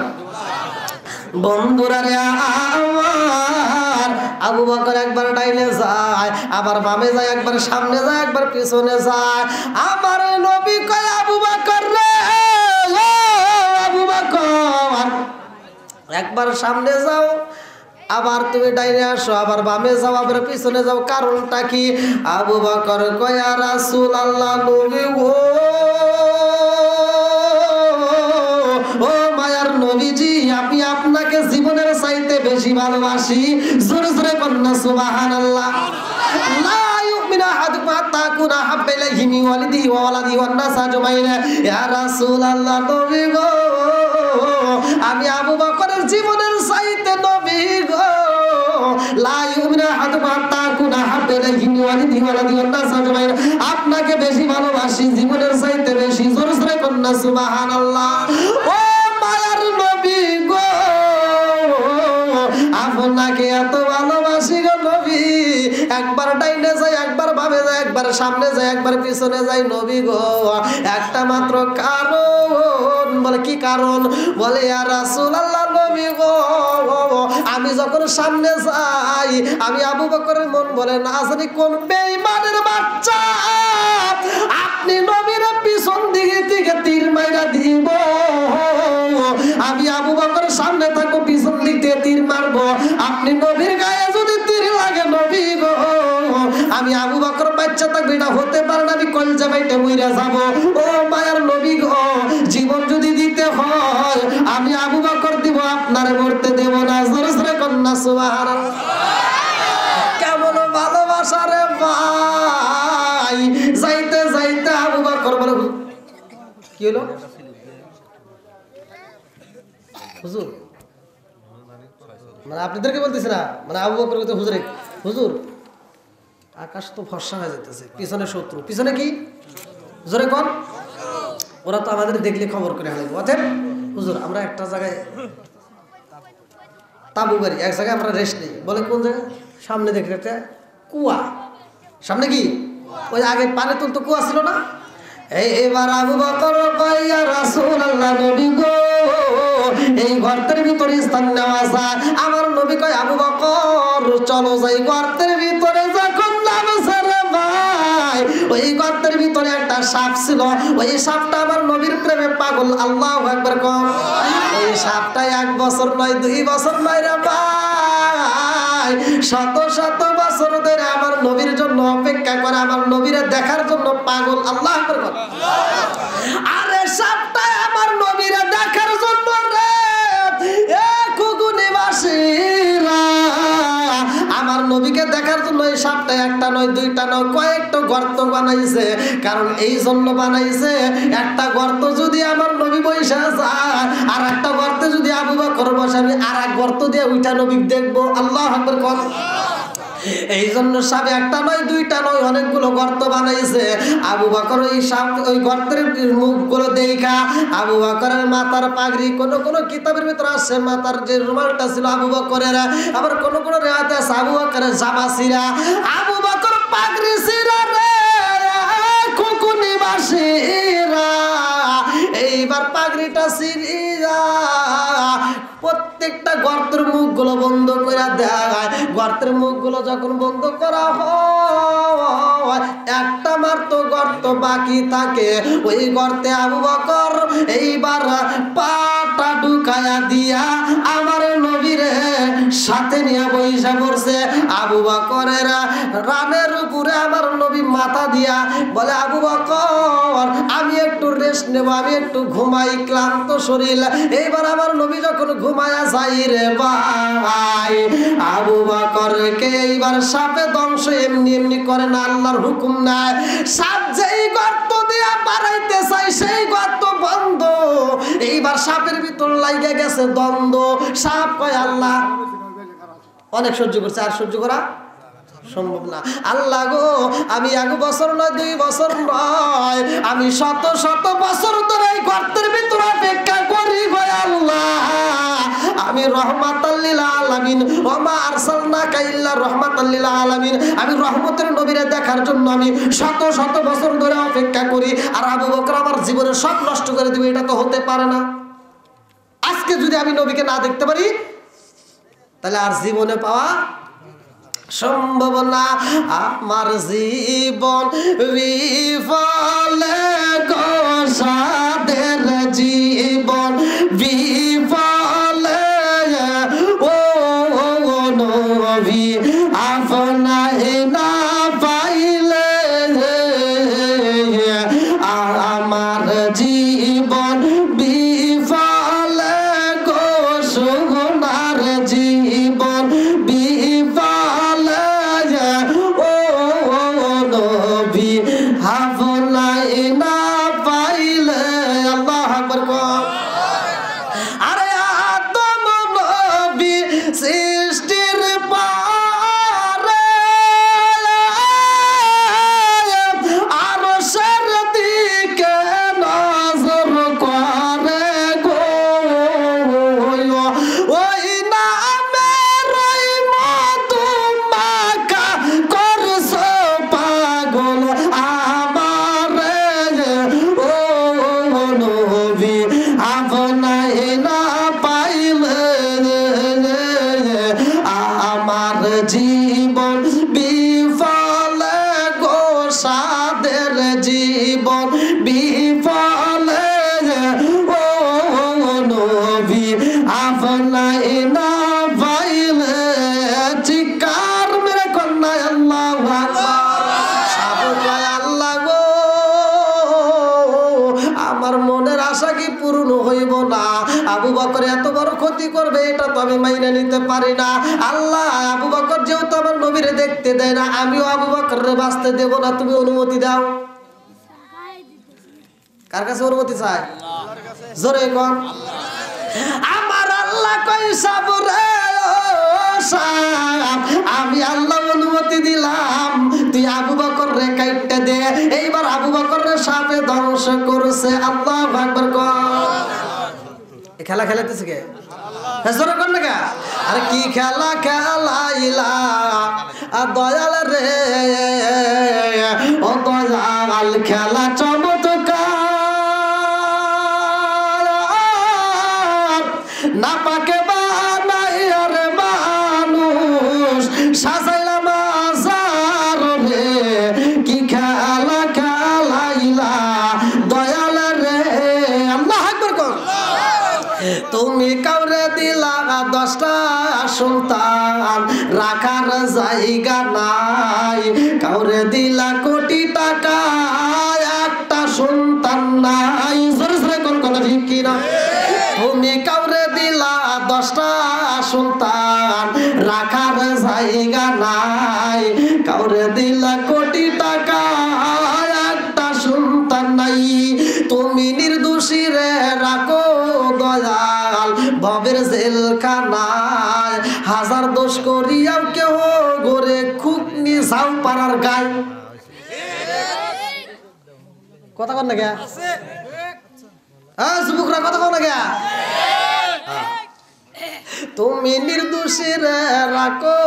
বন্ধুরা রে আমার আবু বকর একবার ডাইনে যায় আবার বামে যায় একবার সামনে যায় একবার পিছনে যায় আমার নবী কয় আবু বকর রে ও আবু বকর একবার সামনে যাও আবার তুমি ডাইনে আসো আবার বামে যাও আবার পিছনে যাও কারণটা কি আবু বকর কয় ইয়া রাসূলুল্লাহ নবী ও মায়ার নবীজি আমি আপনাকে জীবনের চাইতে বেশি ভালোবাসি জোরে জোরে বলনা সুবহানাল্লাহ লা ইউমিনু আহাদুকুম হাত্তা আকুনা হাব্বা ইলাইহি মিন ওয়ালিদিহি ওয়া ওয়ালাদিহি ওয়ান নাস আজমাইন ইয়া রাসূলুল্লাহ নবী গো আমি আবু বকরের জীবনের চাইতে নবী গো লা ইউমিনু আহাদুকুম হাত্তা আকুনা হাব্বা ইলাইহি মিন ওয়ালিদিহি ওয়া ওয়ালাদিহি ওয়ান নাস আজমাইন আপনাকে বেশি ভালোবাসি জীবনের চাইতে বেশি জোরে জোরে বলনা সুবহানাল্লাহ ও মায়ার নবী গো আপনাকে এত ভালোবাসি গো নবী একবার ডাইনে যাই একবার বামে যাই একবার সামনে যাই একবার পিছনে যাই নবী গো একটা মাত্র কারণ বলে কি কারণ বলে ইয়া রাসূলুল্লাহ নবী গো আমি যখন সামনে যাই আমি আবু বকরের মন বলে না জানি কোন বেঈমানের বাচ্চা আপনি নবীর পিছন দিকে থেকে তীর মাইরা দিব আমি আবু বকরের সামনে থাকবো পিছন দিক থেকে তীর মারবো আপনি নবীর গায়ে যদি তীর লাগে নবী গো আমি আবু বকর বাচ্চা থাকবে এটা হতে পারে না আমি কলজা বাইটে মইরা যাব ও মায়ার নবী গো জীবন যদি দিতে হয় আমি আবু বকর দিব আপনারে মরতে দেব না জোরে জোরে কন্যা সুবহানাল্লাহ কেমন ভালোবাসা রে ভাই যাইতে যাইতে আবু বকর বলে কি হলো হুজুর মানে আপনাদেরকে বলতেছে না মানে আবু বকর কইতে হুজুরে হুজুর আকাশ তো ফর্সা হয়ে যেতেছে পিছনে শত্রু পিছনে কি জোরে কোন ওরা তো আমাদের দেখলে খবর করে হারাইবো অতএব হুজুর আমরা একটা জায়গায় তাবু বাড়ি এক জায়গায় আমরা রেস্ট নেই বলে কোন জায়গায় সামনে দেখলে একটা কুয়া সামনে কি ওই আগে পানি তুলতো কুয়া ছিল না এবার আবু বকর কয় ইয়া রাসূলুল্লাহ নবী গো এই গর্তের ভিতরে স্থান নেওয়া যায় আমার নবী কয় আবু বকর চলো যাই গর্তের ভিতরে যখন নামছে রে ভাই ওই গর্তের ভিতরে একটা সাপ ছিল ওই সাপটা আমার নবীর প্রেমে পাগল আল্লাহু আকবার কোন ওই সাপটা 1 বছর নয় 2 বছর নয় রে ভাই শত শত বছর ধরে আমার নবীর জন্য অপেক্ষা করে আমার নবীরে দেখার জন্য পাগল আল্লাহু আকবার কোন আরে সাপটা আমার নবীরে দেখার জন্য রে এ কুগুনিবাসীরা আমার নবীকে দেখার জন্য এই সাপটা একটা নয় দুইটা নয় কয়েকটা গর্ত বানাইছে কারণ এই জন্য বানাইছে একটা গর্ত যদি আমার নবী বৈশা যায় আর একটা গর্তে যদি আবু বকর বসে আমি আর এক গর্ত দিয়ে ওইটা নবী দেখবো আল্লাহু আকবার কোন এই জন্য সাপ একটা নয় দুইটা নয় অনেকগুলো গর্ত বানাইছে আবু বকর ওই সাপ ওই গর্তের মুখগুলো দেখা আবু বকরের মাথার পাগড়ি কোন কোন কিতাবের ভিতরে আছে মাথার যে রুমালটা ছিল আবু বকরের আবার কোন কোন রিওয়ায়াতে আছে আবু বকরের জামা ছিঁড়া আবু বকর পাগড়ি ছিঁড়া রে কুকুনিবাসীরা এইবার পাগড়িটা ছিঁড়া প্রত্যেকটা গর্তের মুখগুলো বন্ধ করে দেয় গর্তের মুখগুলো যখন বন্ধ করা হয় একটা মাত্র গর্ত বাকি থাকে ওই গর্তে আবু বকর এইবার পাটা ঢুকায়া দিয়া আমার নবীরে সাথে নিয়ে বইসা পড়ছে আবু বকরের রানের উপরে আমার নবী মাথা দিয়া বলে আবু বকর আমি একটু রেস্ট নেব আমি একটু ঘুমাই ক্লান্ত শরীর এইবার আমার নবী যখন ঘুমায়া যাই রে ভাই আবু বকরকে এইবার সাপে ধ্বংস এমনি এমনি করে না আল্লাহর হুকুম নাই সাপ যেই গর্ত দিয়া বাড়াইতে চাই সেই গর্ত বন্ধ এইবার সাপের ভিতর লাইগা গেছে দ্বন্দ্ব সাপ কয় আল্লাহ অনেক সহ্য করছে আর সহ্য করা সম্ভব না। আল্লাহ গো, আমি 1 বছর নয় 2 বছর নয়, আমি শত শত বছর ধরে এই গর্তের ভিতরে অপেক্ষা করি গো আল্লাহ। আমি রহমাতাল লিল আলামিন, ওয়া মা আরসালনাকা ইল্লা রাহমাতাল লিল আলামিন, আমি রহমতের নবীরে দেখার জন্য আমি শত শত বছর ধরে অপেক্ষা করি, আর আবু বকর আমার জীবনের সব নষ্ট করে দিবে, এটা তো হতে পারে না। আজকে যদি আমি নবীকে না দেখতে পারি তাহলে আর জীবনে পাওয়া সম্ভব না। আমার জীবন বিফলে গো সাদের জীবন বিফলে, ও নবী আপনায় না পাইলে আমার জীবন বিফলে গো সোনার জীবন বিফলে, ও নবী আপনায় না পাইলে। আল্লাহু আকবার কর। আরে আদম নবী সৃষ্টির পরে আরশের দিকে নজর করে গো, ওই নামের ওই মধু মাখা করছো পাগল আমারে, ও নবী আপনায় না পাইলে আমার জীবন বিফলে গো সাদের জীবন বিফলে, ও নবী আপনায় না পাইলে। চিৎকার মেরে কন্যায় আল্লাহু আকবার। সাবধান আল্লাহ গো, আমার মনের আশা কি পূর্ণ হইব না? আবু বকর এত বড় ক্ষতি করবে এটা তো আমি মাইনে নিতে পারি না। আল্লাহ, আবু বকর যেহেতু আমার নবীরে দেখতে দেয় না, আমিও আবু বকররে বাঁচতে দেব না, তুমি অনুমতি দাও। কার কাছে অনুমতি চাই? জোরে কোন। আমার আল্লাহ কই সাবরে আমি আল্লাহ অনুমতি দিলাম, তুই আবু বকর রে কাইটটা দে। এইবার আবু বকর রে সাপে ধ্বংস করছে। আল্লাহু আকবার কর। এই খেলা খেলাতেছে কে? জোরে কর না কে? আরে কি খেলা খেলাইলা দয়াল রে, ও দয়াল খেলা চমৎকার, না পাকে বানাই আর মানুষ সাজাইলাম আজার রে, কি খেলা খেলাইলা দয়াল রে। আল্লাহু আকবার কর। তুমি কাউরে দিলা 10টা সন্তান, রাখার জায়গা নাই, কাউরে দিলা কোটি টাকা, একটা সন্তান নাই। জোরে জোরে কোন কথা ঠিক কিনা? তুমি কাউরে দিলা 10টা সন্তান, রাখার জায়গা নাই, কাউরে দিলা কোটি টাকা, একটা সন্তান নাই। তুমি নির্দোষী রে রাখো দয়াল ভবের জেলখানায়, হাজার দোষ করিয়াও কেহ গরে খুকনি যাও পাড়ার গায়। কথা কর না গে? যুবকরা কথা কর না গে? তুমি নির্দোষী রে রাখো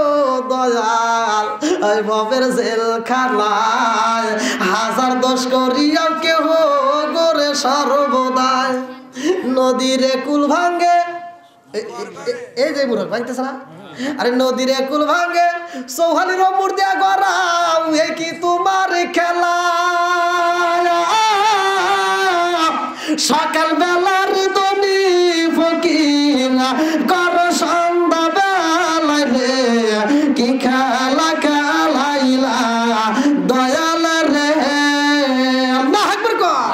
দয়াল ওই ভবের জেলখানায়, হাজার দোষ করিয়াও কেহ গরে সর্বদায়। নদীরে কুল ভাঙ্গে, এই যে মুরগ ভাঙতেছে না, আরে নদীরে কুল ভাঙ্গে চৌহালির মূর্তি গড়াও, এ কি তোমার খেলা? সকাল বেলার দনি ফকির কর সন্ধ্যা বেলায় রে, কি খেলা খেলাইলা দয়াল রে। আল্লাহু আকবার কর।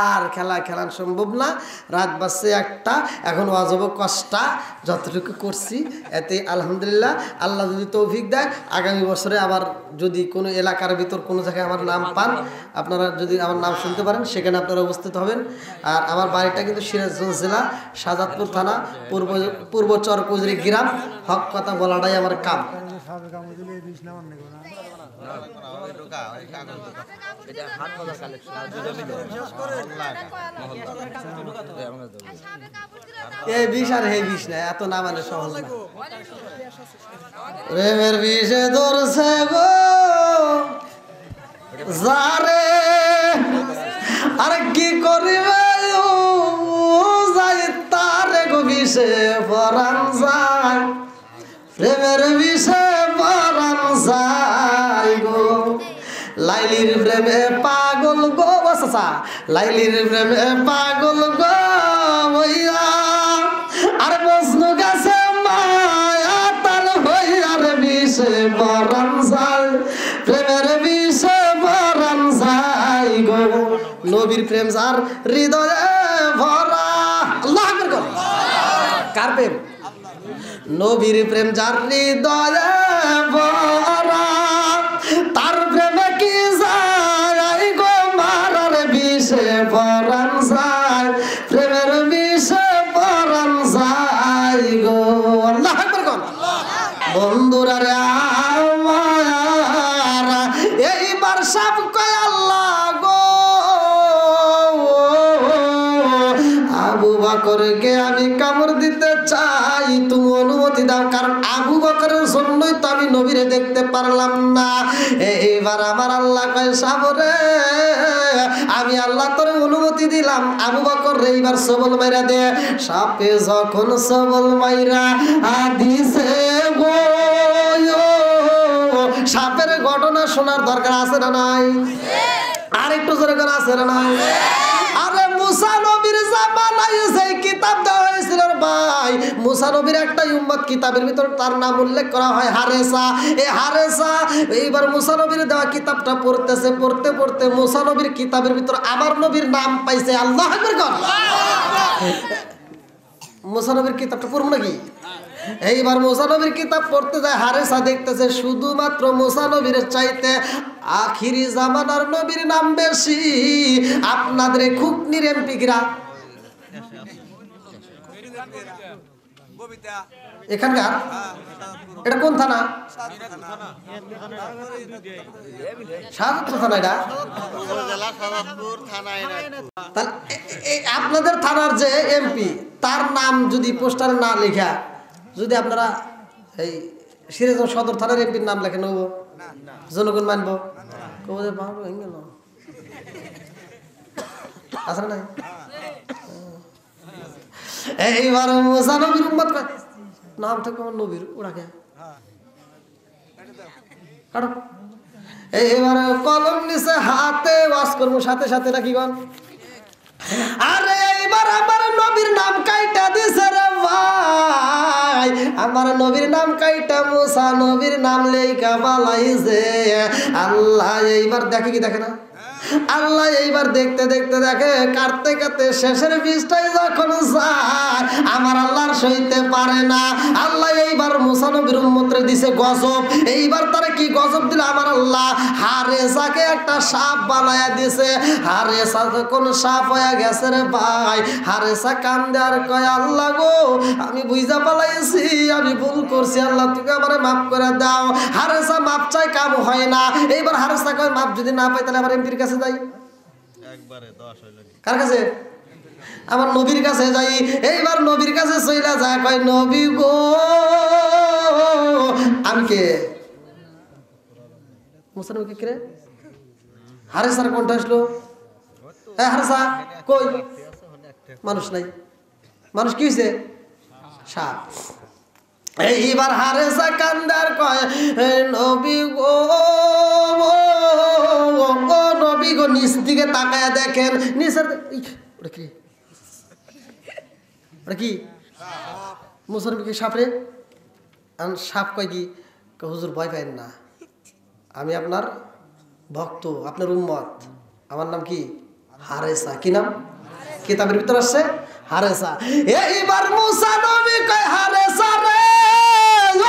আর খেলা খেলানো সম্ভব না। রাত বাজছে 1টা, এখন ওয়াজ হবে কষ্টা, যতটুকু করছি এতে আলহামদুলিল্লাহ। আল্লাহ যদি তৌফিক দেয় আগামী বছরে আবার যদি কোনো এলাকার ভিতর কোনো জায়গায় আমার নাম পান, আপনারা যদি আমার নাম শুনতে পারেন সেখানে আপনারা উপস্থিত হবেন। আর আমার বাড়িটা কিন্তু সিরাজগঞ্জ জেলা শাহজাদপুর থানা পূর্ব চরকুজরি গ্রাম। হক কথা বলাটাই আমার কাম। এই বিষ আর হে বিষ না, এত না মানে সহজ না। প্রেমের বিষে ধরছে গো যারে, আরে কি করিবে যাই তারে গো বিষে পরাণ যায়, প্রেমের বিষে পরাণ যায় গো। লাইলির প্রেমে পাগল গো বাসা, লাইলির প্রেমে পাগল গো হইয়া, আর বসনু গাছে মায়া তার হইয়ার বিষে পরাণ যায়, প্রেমের বিষে পরাণ যায় গো। নবীর প্রেম যার হৃদয়ে ভরা, আল্লাহু আকবার কর। কার প্রেম? নবীর প্রেম যার হৃদয়ে ভরা, তার প্রেমে কি যায় গো মারার বিষে পরাণ যায়, প্রেমের বিষে পরাণ যায় গো। আল্লাহু আকবার কর। বন্ধুরা রে আমার এইবার সব কয় আল্লাহ গো, আবু বকরকে আমি কামড় দিতে চাই, তুমি অনুমতি দাও, কারণ আবু বকরের জন্যই তো আমি নবীরে দেখতে পারলাম না। এইবার আমার আল্লাহ কয় সাবরে, আমি আল্লাহ তোর অনুমতি দিলাম, আবু বকর রে এইবার সবল মাইরা দে। সাপে যখন সবল মাইরা দিছে গো, সাপের ঘটনা শোনার দরকার আছে না নাই? আর একটু জোরে করে আছে না নাই? আরে মুসা নবীর জামানায় যে কিতাব দেওয়া হয়েছিল ভাই, মুসা নবীর একটা উম্মত কিতাবের ভিতর তার নাম উল্লেখ করা হয় হারেসা। এই হারেসা এইবার মুসা নবীর দেওয়া কিতাবটা পড়তেছে, পড়তে পড়তে মুসা নবীর কিতাবের ভিতর আমার নবীর নাম পাইছে। আল্লাহু আকবার কর। মুসা নবীর কিতাবটা পড়ব নাকি? এইবার মুসা নবীর কিতাব পড়তে যায়, হারেসা দেখতেছে শুধুমাত্র মুসা নবীর চাইতে আখিরি জামানার নবীর নাম বেশি। আপনাদের খুকনির এমপিরা এখানকার, এটা কোন থানা? শাহজাদপুর থানা। এটা আপনাদের থানার যে এমপি, তার নাম যদি পোস্টারে না লেখা, যদি আপনারা এই সিরাজগঞ্জ সদর থানার এমপির নাম লেখেন, জনগণ মানবো? আছে না? এইবার মুসা নবীর উম্মত নাম থেকে আমার নবীর ওরাকে কাটো। এইবার কলম নিচে হাতে ওয়াজ করবো, সাথে সাথে নাকি গন। আরে এইবার আমার নবীর নাম কাইটা দিছে রে ভাই, আমার নবীর নাম কাইটা মুসা নবীর নাম লেখা বালাইছে। আল্লাহ এইবার দেখে কি দেখে না? আল্লাহ এইবার দেখতে দেখতে দেখে, কাটতে কাটতে শেষের বীজটাই যখন যায় আমার আল্লাহর সইতে পারে না। আল্লাহ এইবার মুসা নবীর উম্মতরে দিছে গজব। এইবার তারা কি গজব দিল আমার আল্লাহ? হারেসাকে একটা সাপ বানায়া দিছে। হারেসা যখন সাপ হয়ে গেছে রে ভাই, হারেসা কান্দে আর কয় আল্লাহ গো, আমি বুঝা পালাইছি, আমি ভুল করছি, আল্লাহ তুমি আমারে মাফ করে দাও। হারেসা মাপ চাই, কাম হয় না। এইবার হারেসা কয় মাপ যদি না পাই তাহলে আবার এমপির কাছে যাই। কার কাছে? আমার নবীর কাছে যাই। এইবার নবীর কাছে চইলা যায়, কয় নবী গো, আমি কে? মুসা নবী কে রে? হারেসার কোনটা আসলো? হারেসা কই? মানুষ নাই। মানুষ কি হয়েছে? সাপ। এইবার হারেসা কান্দার কয় নবী গো, নবী গো, নিচ দিকে তাকায় দেখেন, নিচের কি মুসা নবী কি সাপ রে? সাপ কয় কি? হুজুর ভয় পাইন না, আমি আপনার ভক্ত, আপনার উম্মত, আমার নাম কি? হারেসা। কি নাম? কিতাবের ভিতর আসছে হারেসা। এইবার মুসা নবী কয় হারেসা রে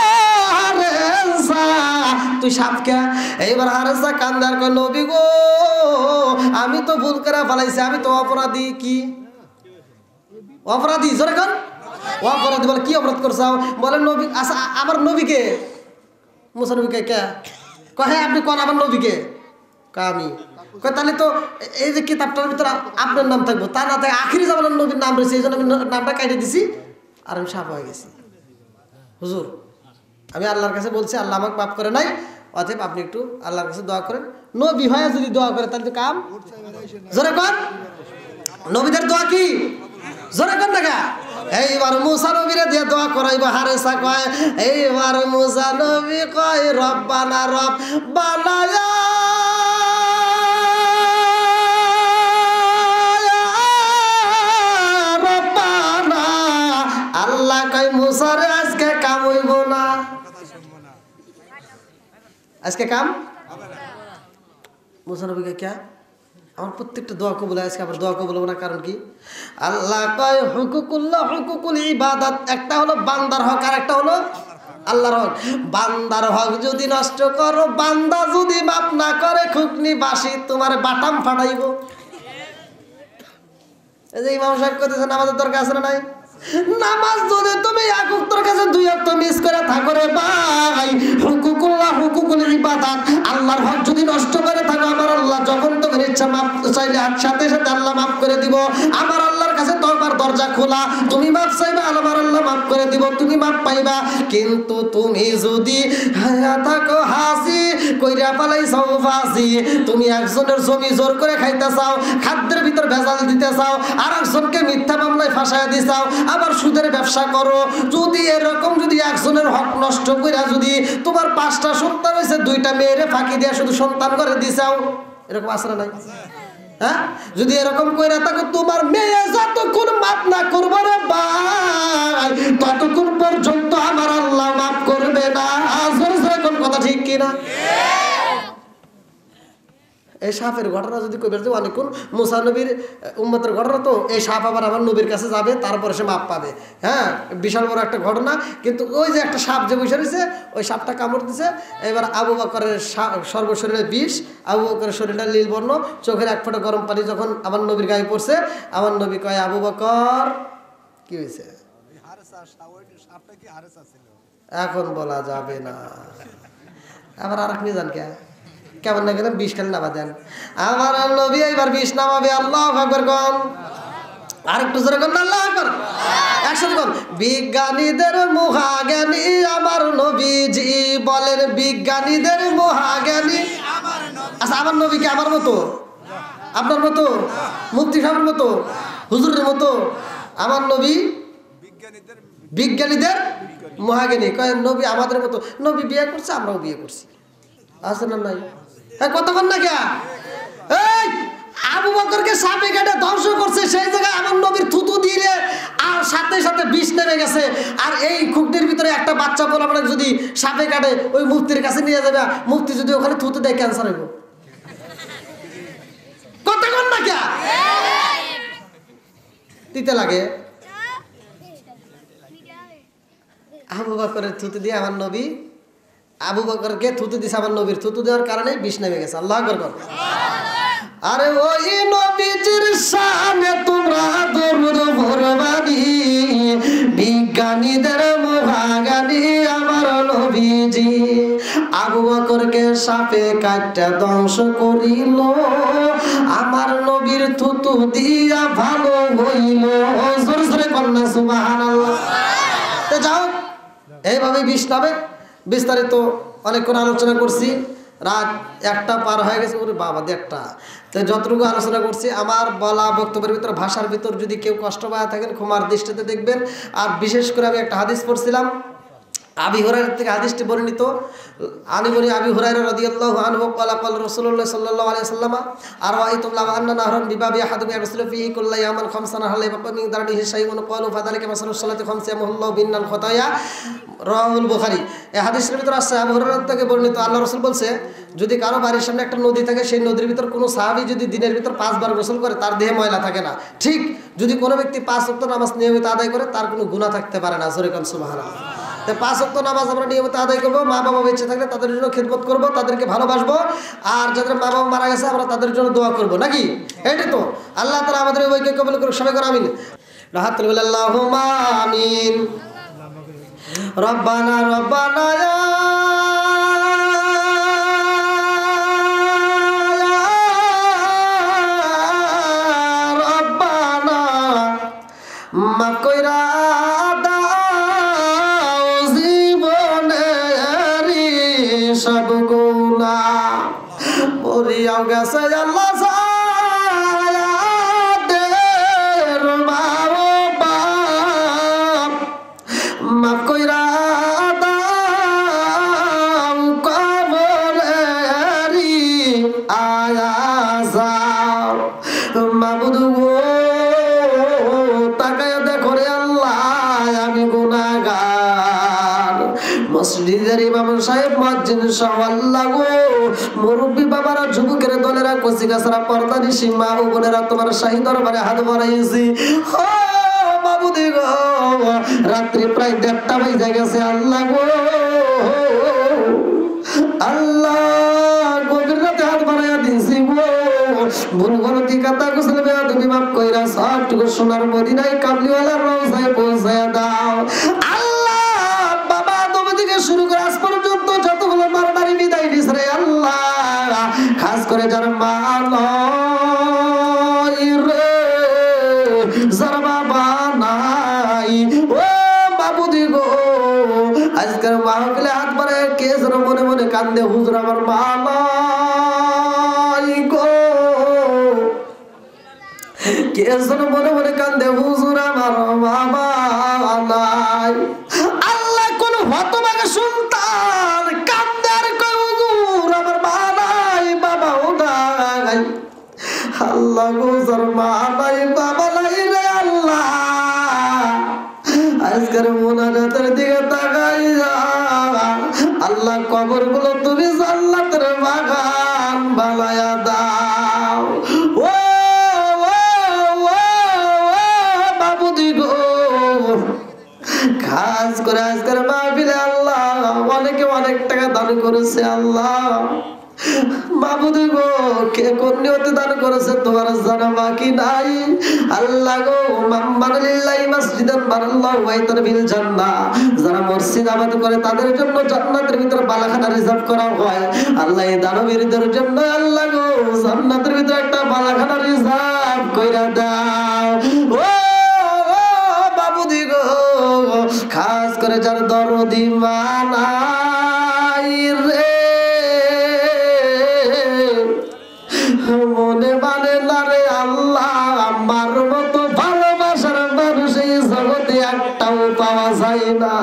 ও হারেসা তুই সাপ কে? এইবার হারেসা কান্দার কয় নবী গো আমি তো ভুল করে ফেলাইছি, আমি তো অপরাধী। কি অপরাধী? জোরে কর। অপরাধী বলে কি অপরাধ করছ? বলে নবী। আচ্ছা আমার নবীকে? মুসা নবীকে কে কয়? হ্যাঁ আপনি কোন আমার নবীকে? আমি কয় তাহলে তো এই যে কিতাবটার ভিতরে আপনার নাম থাকবো, তা না থাকে আখিরি জামানার নবীর নাম রয়েছে, এই জন্য আমি নামটা কাটে দিছি আর আমি সাপ হয়ে গেছি। হুজুর আমি আল্লাহর কাছে বলছি আল্লাহ আমাকে মাফ করে নাই, অতএব আপনি একটু আল্লাহর কাছে দোয়া করেন। নবী হয়ে যদি দোয়া করে তাহলে তো কাম। জোরে কর। নবীদের দোয়া কি? জোরে কর না। এইবার মুসা নবীরে দিয়ে দোয়া করাইব। হারেসা কয় এইবার মুসা নবী কয় রব্বানা রব্বানা রব্বানা। আল্লাহ কয় মুসারে আজকে কাম হইব না, আজকে কাম। মুসা নবীকে কে আমার প্রত্যেকটা দোয়া কবুল হয়, আজকে আবার দোয়া কবুল হবে না। কারণ কি? আল্লাহ কয় হুকুকুল্লাহ হুকুকুল ইবাদত, একটা হলো বান্দার হক আর একটা হলো আল্লাহর হক। বান্দার হক যদি নষ্ট করো, বান্দা যদি মাপ না করে, খুকনি বাসি তোমার বাটাম ফাটাইব। এই যে ইমাম সাহেব কইতেছেন আমাদের দরকার আছে না নাই? নামাজ যদি তুমি এক ওয়াক্তের কাছে দুই ওয়াক্ত মিস করে থাকো রে ভাই, হুকুকুল্লাহ হুকুকুল ইবাদত আল্লাহর হক যদি নষ্ট করে থাকো, আমার আল্লাহ যখন তোমার ইচ্ছা মাফ চাইলে সাথে সাথে আল্লাহ মাফ করে দিব। আমার আল্লাহর কাছে তওবার দরজা খোলা, তুমি মাফ চাইবা আমার আল্লাহ মাফ করে দিব, তুমি মাফ পাইবা। কিন্তু তুমি যদি থাকো হাসি কইরা পালাইছাও ফাসি, তুমি একজনের জমি জোর করে খাইতে চাও, খাদ্যের ভিতর ভেজাল দিতে চাও, আর একজনকে মিথ্যা মামলায় ফাঁসায় দিছাও, আবার সুদের ব্যবসা করো। যদি এরকম যদি একজনের হক নষ্ট কইরা যদি তোমার 5টা সন্তান হয়েছে, 2টা মেয়েরে ফাঁকি দিয়া শুধু সন্তান করে দিছাও, এরকম আছে না নাই? হ্যাঁ যদি এরকম কইরা থাকো, তোমার মেয়ে যতক্ষণ মাফ না করবে রে ভাই, ততক্ষণ পর্যন্ত আমার আল্লাহ মাফ করবে না। কোন কথা ঠিক কিনা? এই সাপের ঘটনা যদি কইবার যে অনেকক্ষণ, মুসা নবীর উম্মতের ঘটনা তো, এই সাপ আবার আমার নবীর কাছে যাবে, তারপরে সে মাপ পাবে। হ্যাঁ বিশাল বড় একটা ঘটনা। কিন্তু ওই যে একটা সাপ যে বসে রয়েছে, ওই সাপটা কামড় দিছে। এবার আবু বকরের সর্বশরীরে বিষ, আবু বকরের শরীরটা নীলবর্ণ, চোখের এক ফোঁটা গরম পানি যখন আমার নবীর গায়ে পড়ছে, আমার নবী কয় আবু বকর কি হয়েছে? এখন বলা যাবে না। আবার আর এক মিজান কে কেমন না গেলে 20 খালি নামা দেন। আমার নবী এবার 20 নামাবে। আল্লাহু আকবার কোন। আরেকটু জোরে কোন আল্লাহু আকবার। একসাথে কোন। বিজ্ঞানীদের মহাজ্ঞানী আমার নবীজি বলেন, বিজ্ঞানীদের মহাজ্ঞানী আমার নবী। আচ্ছা আমার নবী কি আমার মতো, আপনার মতো, মুফতি সাহেবের মতো, হুজুরের মতো? আমার নবী বিজ্ঞানীদের মহাজ্ঞানী। কয় নবী আমাদের মতো। নবী বিয়ে করছে, আমরাও বিয়ে করছি, আছে না নাই? হ্যাঁ কতক্ষণ না কে এই আবু বকরকে সাপে কেটে ধ্বংস করছে, সেই জায়গায় আমার নবীর থুতু দিয়ে আর সাথে সাথে বিষ নেমে গেছে। আর এই খুকটির ভিতরে একটা বাচ্চা বলে আমরা যদি সাপে কাটে, ওই মুফতির কাছে নিয়ে যাবে, মুফতি যদি ওখানে থুতু দেয় ক্যান্সার হইব। কতক্ষণ না কে দিতে লাগে। আবু বকরের থুতু দিয়ে আমার নবী, আবু বকরকে থুতু দিছে আমার নবীর থুতু দেওয়ার কারণে বিষ নেমে গেছে। আল্লাহু আকবার। আরে ওই নবীজির শানে তোমরা দরুদ পড়বানি, বিজ্ঞানীদের মহাজ্ঞানী আমার নবীজি আবু বকরকে সাপে কাটটা ধ্বংস করিল, আমার নবীর থুতু দিয়া ভালো হইল। জোরে জোরে কন্যা সুবহানাল্লাহ। তো যাও এইভাবে বিষ নামে। বিস্তারিত অনেকক্ষণ আলোচনা করছি, রাত 1টা পার হয়ে গেছে। ওরে বাবা 1টা। তো যতটুকু আলোচনা করছি, আমার বলা বক্তব্যের ভিতর ভাষার ভিতর যদি কেউ কষ্ট পায় থাকেন ক্ষমার দৃষ্টিতে দেখবেন। আর বিশেষ করে আমি একটা হাদিস পড়ছিলাম, আবি হুরায়রা থেকে হাদিসটি বর্ণিত আনি বনি আবি হুরায়রা রাদিয়াল্লাহু আনহু ক্বালা ক্বালা রাসূলুল্লাহ সাল্লাল্লাহু আলাইহি ওয়াসাল্লাম আরআইতুম লাউ আন্না নাহরান বিবাবি আহাদুম ইয়াগসিলু ফীহি কুল্লা ইয়ামান খামসানা হাল ইয়াবqa মিন দারনিহি শাইউন ক্বালু ফাযালিকা মাসালুস সালাতি খামসায়ামুল্লাহু বিন্নাল খতায়া রাওয়াহুল বুখারী। এই হাদিসের ভিতরে আছে আবু হুরায়রা থেকে বর্ণিত আল্লাহ রাসূল বলছে যদি কারো বাড়ির সামনে একটা নদী থাকে সেই নদীর ভিতর কোনো সাহাবী যদি দিনের ভিতর 5 বার গোসল করে তার দেহে ময়লা থাকে না। ঠিক যদি কোনো ব্যক্তি 5 ওয়াক্ত নামাজ নিয়মিত আদায় করে তার কোনো গুনাহ থাকতে পারে না। জোরে কোন সুবহানাল্লাহ। 5 ওয়াক্ত নামাজ আমরা নিয়মিত আদায় করবো, মা বাবা বেঁচে থাকলে তাদের জন্য খিদমত করবো, তাদেরকে ভালোবাসবো, আর যাদের মা বাবা মারা গেছে আমরা তাদের জন্য দোয়া করবো, নাকি? এটাই তো। আল্লাহ তাআলা আমাদের এই বইকে কবুল করুক, সবাই করে আমিন। আল্লাহুম্মা আমিন। রব্বানা রব্বানা রব্বানা মাফ কইরা সব গুনাহ পরিয়াও গেছে আল্লাহ সায়াদের মাও বাপ মাফ কইরা দাও কবরেরি আয়াজাও মাবুদ গো তাকায়া দেখো রে আল্লাহ আমি গুনাহগার। মসজিদের ইমাম সাহেব মুয়াজ্জিন সহ আল্লাহ গো মুরব্বি বাবারা যুবকের দলেরা কচিকাছারা পর্দানিশী মা ও বোনেরা তোমার শাহী দরবারে হাত বাড়াইছি। ও বাবুদি গো রাত্রি প্রায় 1:30 বেজে গেছে আল্লাহ গো আল্লাহ গভীর রাতে হাত বাড়াইয়া দিছি গো ভুল গলতি কাতা গোসল বেয়াদবি মাফ কইরা সবটুকু সোনার মদিনায় কামলিওয়ালার রওজায় পৌঁছায়া দাও আল্লাহ। বাবা তুমি থেকে শুরু করে আজ পর্যন্ত যতগুলো মারনারি বিদায় দিস রে আল্লাহ, খাস করে যার মা নাই রে যার বাবা নাই ও বাবুদি গো আজকের মাহফিলে হাত বাড়ায় কে যেন মনে মনে কান্দে হুজুর আমার মা নাই গো, কে যেন মনে মনে কান্দে হুজুর আমার বাবা নাই। আল্লাহ কোন হতভাগা সন্তান কান্দে আর কই হুজুর আমার মা নাই বাবাও নাই। আল্লাহ হুজুর মা নাই বাবা নাই রে আল্লাহ আজকের মুনাজাতের দিকে তাকাইয়া আল্লাহ কবরগুলো তুমি জান্নাতের বাগান বানায়া দাও। ও বাবুদি গো খাস করে আজকের মাহফিলে আল্লাহ অনেকে অনেক টাকা দান করেছে আল্লাহ বাবুদি গো কে কোন নিয়তে দান করেছে তোমার জানা বাকি নাই আল্লাহ গো মাম্মানিল্লাহি মসজিদান বানাল্লাহু বাইতান ফিল জান্নাহ যারা মসজিদ আবাদ করে তাদের জন্য জান্নাতের ভিতর বালাখানা রিজার্ভ করা হয় আল্লাহ এই দানবীরদের জন্য আল্লাহ গো জান্নাতের ভিতর একটা বালাখানা রিজার্ভ কইরা দাও। ও বাবুদি গো খাস করে যার দরদি মানাই রে মনে মানে না রে আল্লাহ আমার মতো ভালোবাসার মানুষ এই জগতে একটাও পাওয়া যায় না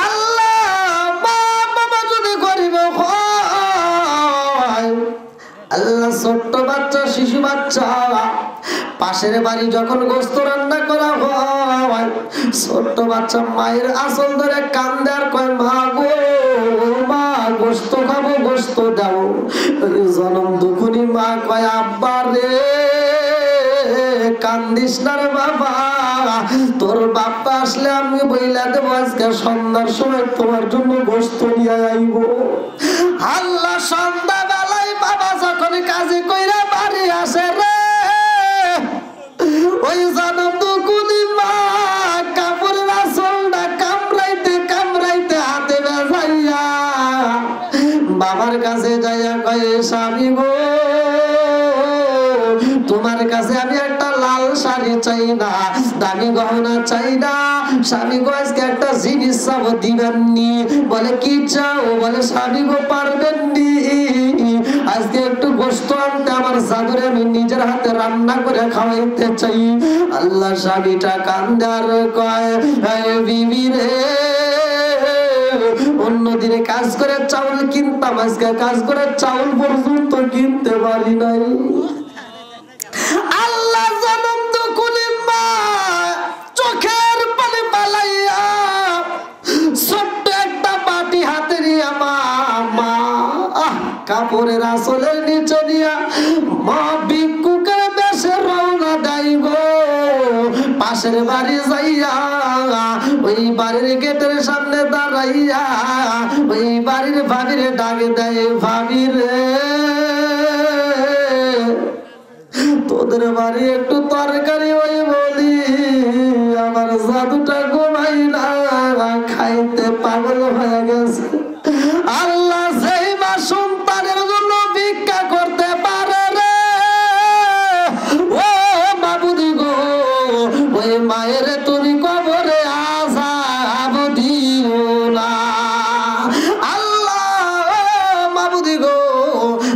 আল্লাহ। মা বাবা যদি গরিব হয় আল্লাহ ছোট্ট বাচ্চা শিশু বাচ্চা পাশের বাড়ি যখন গোস্ত রান্না করা হয় ছোট্ট বাচ্চা মায়ের আঁচল ধরে কান্দে আর কয় মা গো মা গোস্ত খাবো গোস্ত দাও। জনম দুখুনি মা কয় আব্বা রে কান্দিস না রে বাবা তোর বাপ্পা আসলে আমি বইলা দেবো আজকে সন্ধ্যার সময় তোমার জন্য গোস্ত নিয়ে আইব। আল্লাহ সন্ধ্যা বেলায় বাবা যখন কাজে কইরা বাড়ি আসে রে ওই জনম দুখুনি মা কাপড়ের আঁচলটা কামড়াইতে কামড়াইতে হাতে বেজাইয়া বাবার কাছে যাইয়া কয় স্বামী গো তোমার কাছে আমি একটা লাল শাড়ি চাই না দামি গহনা চাই না স্বামী গো আজকে একটা জিনিস চাবো দিবেননি। বলে কি চাও? বলে স্বামী গো পারবেননি আজকে একটু গোশত আনতে আমার জাদুরে আমি নিজের হাতে রান্না করে খাওয়াইতে চাই। আল্লাহ স্বামীটা কান্দে আর কয়, বিবি রে অন্যদিনে কাজ করে চাউল কিনতাম, আজকে কাজ করে চাউল পর্যন্ত কিনতে পারি নাই। আল্লাহ জনম তো কুলিমা চোখের পানি পালাইয়া ছোট্ট একটা বাটি হাতে নিয়ে মা কাপড়ের আসলের নিচে নিয়া মা ভিক্ষুকের বেশে রওনা দেয় গো। পাশের বাড়ি যাইয়া ওই বাড়ির গেটের সামনে দাঁড়াইয়া ওই বাড়ির ভাবিরে ডাকে দেয়, ভাবি রে তোদের বাড়ি একটু তরকারি ওই বলি আমার জাদুটা ঘুমাই না, খাইতে পাগল হয়ে গেছে। আল্লাহ সেই মা সন্তানের জন্য ভিক্ষা করতে পারে রে ও মাবুদি গো, ওই মায়ের তুমি কবরে আযাব দিও না। আল্লাহ মাবুদি গো,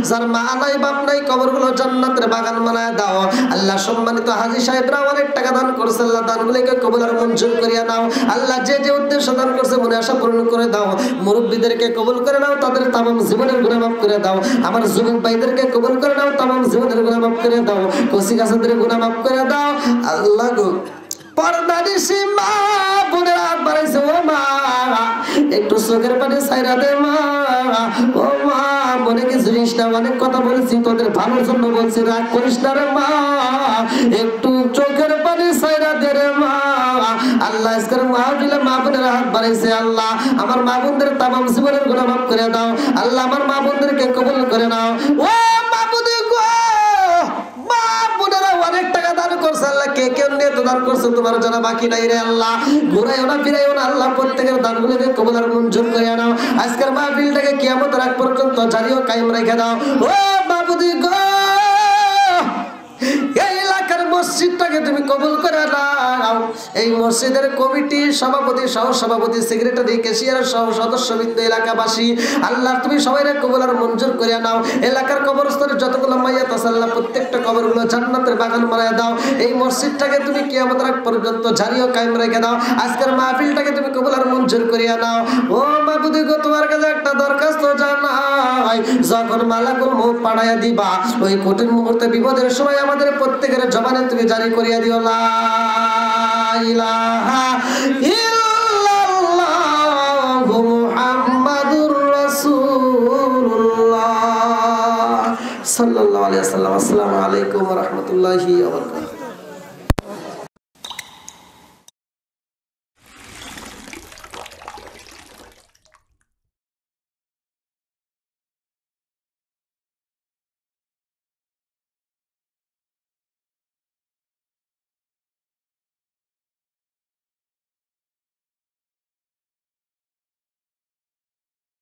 যার মা নাই বাপ নাই কবরগুলো জান্নাতের বাগান বানায় দাও। আল্লাহ সম্মানিত হাজী সাহেবরা অনেক টাকা দান করছে, আল্লাহ দানগুলোকে কবুল আর মঞ্জুর করিয়া নাও। আল্লাহ যে যে উদ্দেশ্য দান করছে মনে আশা পূরণ করে দাও। মুরব্বীদেরকে কবুল করে নাও, তাদের তামাম জীবনের গুনাহ মাফ করে দাও। আমার যুবক ভাইদেরকে কবুল করে নাও, তামাম জীবনের গুনাহ মাফ করে দাও। কচি কাচাদের গুনাহ মাফ করে দাও। আল্লাহ গো পর্দানিশি মা বোনের হাত বাড়াইছে, ও মা একটু চোখের পানি ছাইরা দে মা, ও মা মনে কিছু জিনিস না, অনেক কথা বলেছি তোদের ভালোর জন্য বলছি, রাগ করিস না রে মা, একটু চোখের পানি ছাইরা দে রে মা। আল্লাহ আজকের মাহফিলে মা বোনের হাত বাড়াইছে, আল্লাহ আমার মা বোনদের তামাম জীবনের গুনাহ মাফ করে দাও। আল্লাহ আমার মা বোনদেরকে কবুল করে নাও। ও মাবুদি গো, মা বোনেরা অনেক টাকা দান করছে, আল্লাহ কে কেউ নিয়ে তো দান করছে তোমার জানা বাকি নাই রে আল্লাহ। ঘুরাইও না ফিরাইও না আল্লাহ, প্রত্যেকের দানগুলোকে কবুল আর মঞ্জুর করে নাও। আজকের মাহফিলটাকে কিয়ামতের আগ পর্যন্ত জারি ও কায়েম রেখে দাও। ও মাবুদি গো, এই এলাকার মসজিদটাকে তুমি কবুল করে নাও। এই মসজিদের কমিটি সভাপতি সহ সভাপতি সেক্রেটারি ক্যাশিয়ার সহ সদস্যবৃন্দ এলাকাবাসী আল্লাহ তুমি সবাইরে কবুল আর মঞ্জুর করে নাও। এলাকার কবরস্থানে যতগুলো মাইয়াত আছে আল্লাহ প্রত্যেকটা কবরগুলো জান্নাতের বাগান বানায় দাও। এই মসজিদটাকে তুমি কিয়ামতের আগ পর্যন্ত জারি ও কায়েম রেখে দাও। আজকের মাহফিলটাকে তুমি কবুল আর মঞ্জুর করিয়া নাও। ও মাবুদি গো, তোমার কাছে একটা দরখাস্ত জানাই, যখন মালাকুল মউত পাঠাইয়া দিবা ওই কঠিন মুহূর্তে বিপদের সময় আমাদের প্রত্যেকের জবানে তুমি জারি করিয়া দিও লা ইলাহা ইল্লাল্লাহু মুহাম্মাদুর রাসূলুল্লাহ সাল্লাল্লাহু আলাইহি ওয়াসাল্লাম। আসসালামু আলাইকুম ওয়া রাহমাতুল্লাহি ওয়া বারাকাতুহু।